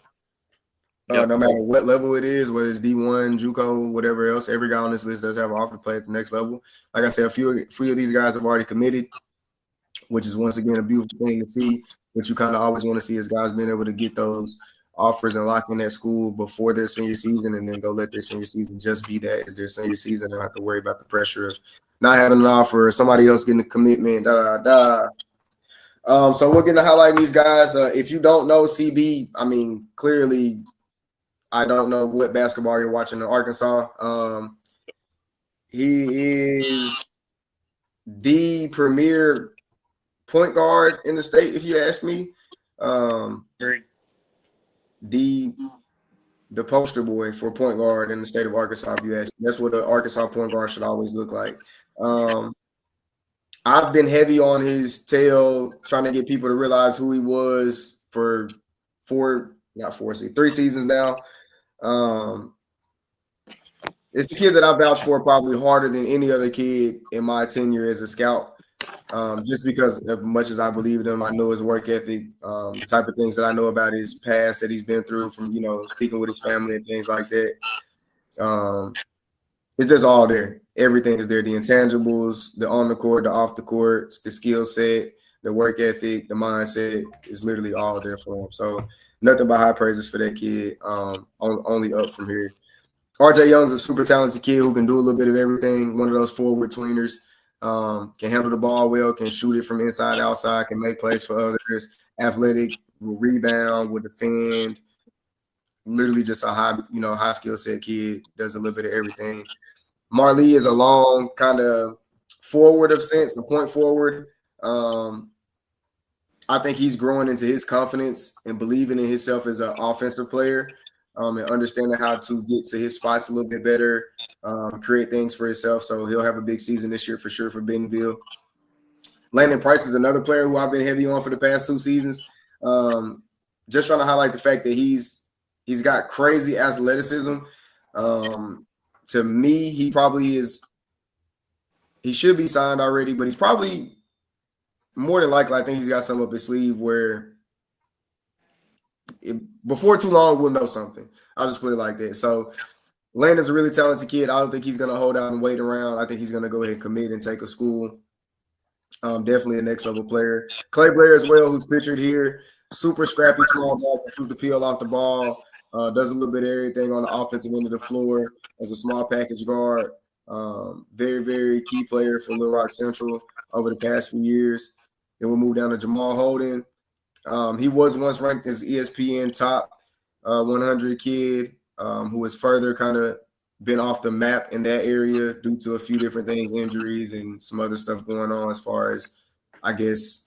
No matter what level it is, whether it's D1, JUCO, whatever else, every guy on this list does have an offer to play at the next level. Like I said, a few of these guys have already committed, which is once again a beautiful thing to see. But you kind of always want to see is guys being able to get those offers and lock in that school before their senior season, and then go let their senior season just be that as their senior season. They don't have to worry about the pressure of not having an offer or somebody else getting a commitment. So we're going to highlight these guys. If you don't know CB, clearly I don't know what basketball you're watching in Arkansas. He is the premier point guard in the state, if you ask me. The poster boy for point guard in the state of Arkansas, if you ask me. That's what an Arkansas point guard should always look like. I've been heavy on his tail, trying to get people to realize who he was for 3 seasons now. It's a kid that I vouch for probably harder than any other kid in my tenure as a scout. Just because as much as I believe in him, I know his work ethic, the type of things that I know about his past that he's been through from, speaking with his family and things like that. It's just all there. Everything is there. The intangibles, the on the court, the off the court, the skill set, the work ethic, the mindset is literally all there for him. So nothing but high praises for that kid. Only up from here. RJ Young's a super talented kid who can do a little bit of everything. One of those forward tweeners. Can handle the ball well, can shoot it from inside, outside, can make plays for others. Athletic, will rebound, will defend. Literally just a high skill set kid. Does a little bit of everything. Marley is a long kind of forward of sense, a point forward. I think he's growing into his confidence and believing in himself as an offensive player, and understanding how to get to his spots a little bit better, create things for himself. So he'll have a big season this year for sure for Bentonville. Landon Price is another player who I've been heavy on for the past 2 seasons. Just trying to highlight the fact that he's got crazy athleticism. To me, he probably is. He should be signed already, but he's probably more than likely. I think he's got something up his sleeve where before too long we'll know something. I'll just put it like that. So Landon's a really talented kid. I don't think he's going to hold out and wait around. I think he's going to go ahead and commit and take a school. Definitely a next level player. Clay Blair as well, who's pictured here. Super scrappy, small ball, can shoot the peel off the ball. Does a little bit of everything on the offensive end of the floor as a small package guard. Very, very key player for Little Rock Central over the past few years. Then we'll move down to Jamal Holden. He was once ranked as ESPN top 100 kid, who has further kind of been off the map in that area due to a few different things, injuries and some other stuff going on as far as, I guess,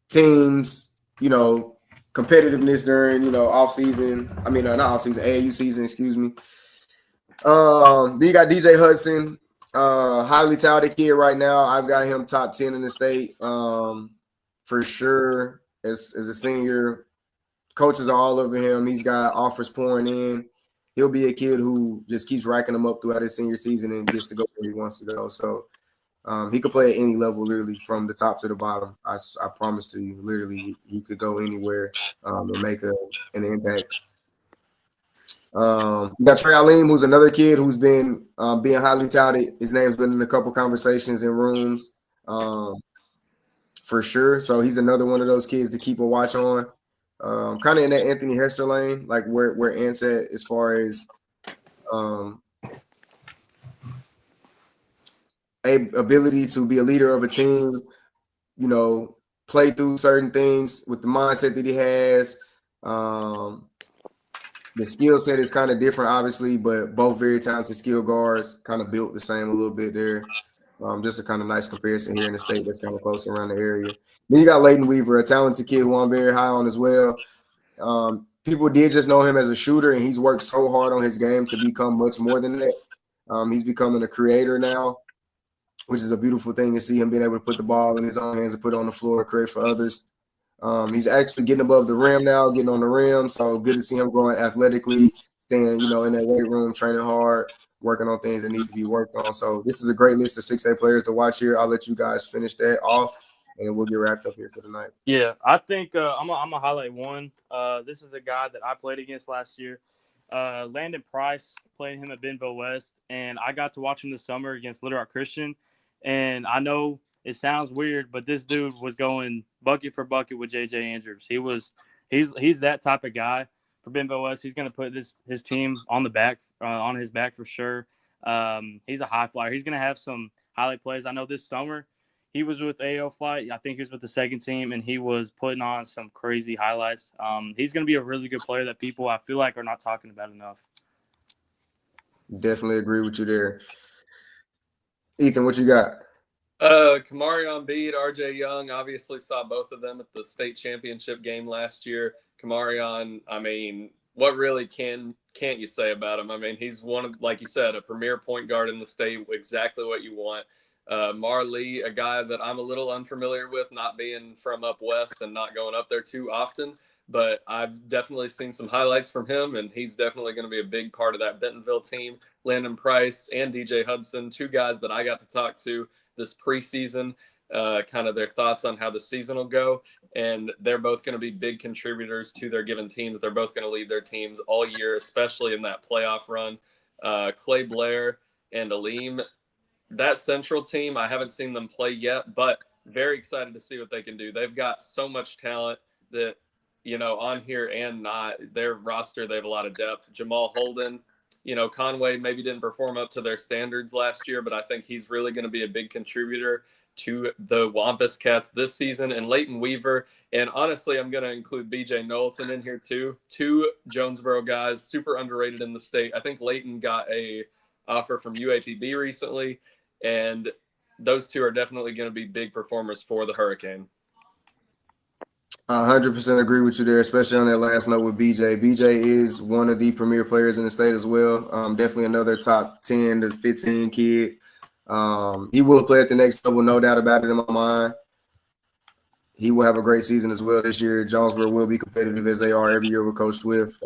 teams, competitiveness during, off season. I mean, not off season, AAU season, excuse me. Then you got DJ Hudson, highly touted kid right now. I've got him top 10 in the state for sure. As a senior, coaches are all over him. He's got offers pouring in. He'll be a kid who just keeps racking them up throughout his senior season and gets to go where he wants to go. So he could play at any level, literally from the top to the bottom. I promise to you, literally, he could go anywhere and make an impact. You got Trey Aleem, who's another kid who's been being highly touted. His name's been in a couple conversations in rooms for sure. So he's another one of those kids to keep a watch on. Kind of in that Anthony Hester lane, like where Ant's at as far as ability to be a leader of a team, play through certain things with the mindset that he has. The skill set is kind of different, obviously, but both very talented skill guards, kind of built the same a little bit there. Just a kind of nice comparison here in the state that's kind of close around the area. Then you got Leighton Weaver, a talented kid who I'm very high on as well. People did just know him as a shooter, and he's worked so hard on his game to become much more than that. He's becoming a creator now, which is a beautiful thing to see him being able to put the ball in his own hands and put it on the floor and create for others. He's actually getting above the rim now, getting on the rim. So good to see him growing athletically, staying, in that weight room, training hard, working on things that need to be worked on. So this is a great list of 6A players to watch here. I'll let you guys finish that off, and we'll get wrapped up here for the night. Yeah, I think I'm gonna highlight one. This is a guy that I played against last year. Landon Price, played him at Benville West, and I got to watch him this summer against Little Rock Christian. And I know it sounds weird, but this dude was going bucket for bucket with JJ Andrews. He's that type of guy for Benville West. He's going to put his team on his back for sure. He's a high flyer. He's going to have some highlight plays. I know this summer he was with AO Flight. I think he was with the second team, and he was putting on some crazy highlights. He's going to be a really good player that people I feel like are not talking about enough. Definitely agree with you there. Ethan, what you got? Kamarion Bede, RJ Young, obviously saw both of them at the state championship game last year. Kamarion, I mean, what really can't you say about him? I mean, he's one of, like you said, a premier point guard in the state, exactly what you want. Marley, a guy that I'm a little unfamiliar with, not being from up west and not going up there too often, but I've definitely seen some highlights from him, and he's definitely going to be a big part of that Bentonville team. Landon Price and DJ Hudson, two guys that I got to talk to this preseason, kind of their thoughts on how the season will go. And they're both going to be big contributors to their given teams. They're both going to lead their teams all year, especially in that playoff run. Clay Blair and Aleem, that Central team, I haven't seen them play yet, but very excited to see what they can do. They've got so much talent that, on here and not, their roster, they have a lot of depth. Jamal Holden, Conway maybe didn't perform up to their standards last year, but I think he's really going to be a big contributor to the Wampus Cats this season. And Leighton Weaver, and honestly, I'm going to include BJ Knowlton in here too. Two Jonesboro guys, super underrated in the state. I think Leighton got a offer from UAPB recently, and those two are definitely going to be big performers for the Hurricane. 100% agree with you there, especially on that last note with BJ. BJ is one of the premier players in the state as well. Definitely another top 10 to 15 kid. He will play at the next level, no doubt about it in my mind. he will have a great season as well this year. Jonesboro will be competitive as they are every year with Coach Swift.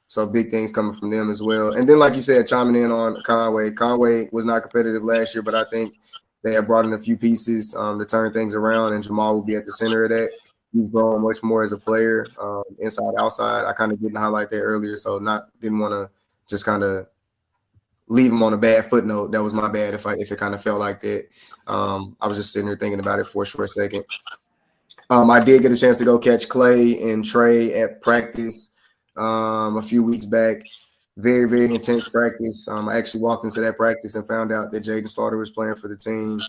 So big things coming from them as well. And then, like you said, chiming in on Conway. Conway was not competitive last year, but I think they have brought in a few pieces to turn things around, and Jamal will be at the center of that. He's grown much more as a player, inside, outside. I kind of didn't highlight that earlier, so didn't want to just kind of leave him on a bad footnote. That was my bad if it kind of felt like that. I was just sitting there thinking about it for a short second. I did get a chance to go catch Clay and Trey at practice a few weeks back. Very, very intense practice. I actually walked into that practice and found out that Jaden Slaughter was playing for the team.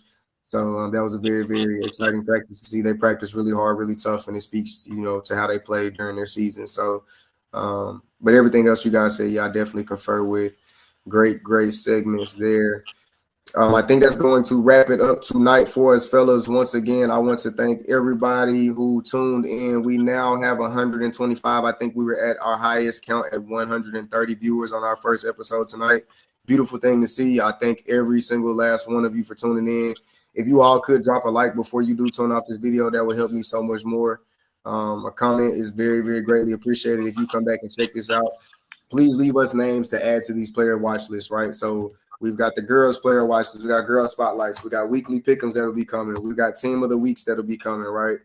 So that was a very, very exciting practice to see. They practice really hard, really tough, and it speaks, to how they play during their season. So, but everything else you guys say, yeah, I definitely confer with. Great, great segments there. I think that's going to wrap it up tonight for us, fellas. Once again, I want to thank everybody who tuned in. We now have 125. I think we were at our highest count at 130 viewers on our first episode tonight. Beautiful thing to see. I thank every single last one of you for tuning in. If you all could drop a like before you do turn off this video, that would help me so much more. A comment is very, very greatly appreciated. If you come back and check this out, please leave us names to add to these player watch lists, right? So we've got the girls player watch lists, we got girl spotlights, we got weekly pick'ems that'll be coming, we've got team of the weeks that'll be coming, right?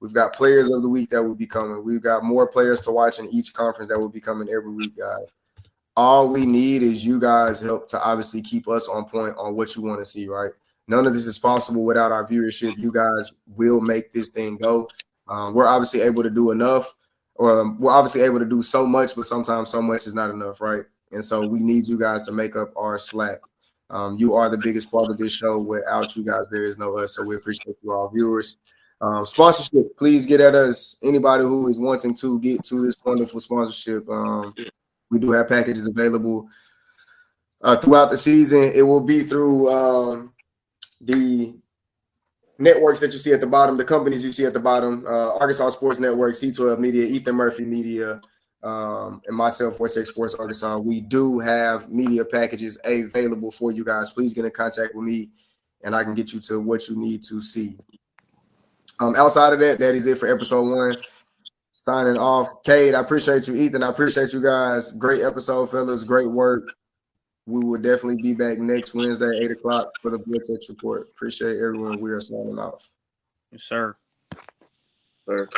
We've got players of the week that will be coming. We've got more players to watch in each conference that will be coming every week, guys. All we need is you guys' help to obviously keep us on point on what you want to see, right? None of this is possible without our viewership. You guys will make this thing go. We're obviously able to do enough, or we're obviously able to do so much, but sometimes so much is not enough, right? And so we need you guys to make up our slack. You are the biggest part of this show. Without you guys, there is no us. So we appreciate you all viewers. Sponsorships, please get at us. Anybody who is wanting to get to this wonderful sponsorship, we do have packages available throughout the season. It will be through the networks that you see at the bottom, the companies you see at the bottom, Arkansas Sports Network, C.12Media, EthanMurphyMedia, and myself, Vortex Sports Arkansas. We do have media packages available for you guys. Please get in contact with me, and I can get you to what you need to see. Outside of that, that is it for episode 1. Signing off. Cade, I appreciate you. Ethan, I appreciate you guys. Great episode, fellas. Great work. We will definitely be back next Wednesday, 8 o'clock for the Vortex Report. Appreciate everyone. We are signing off. Yes, sir. Sir.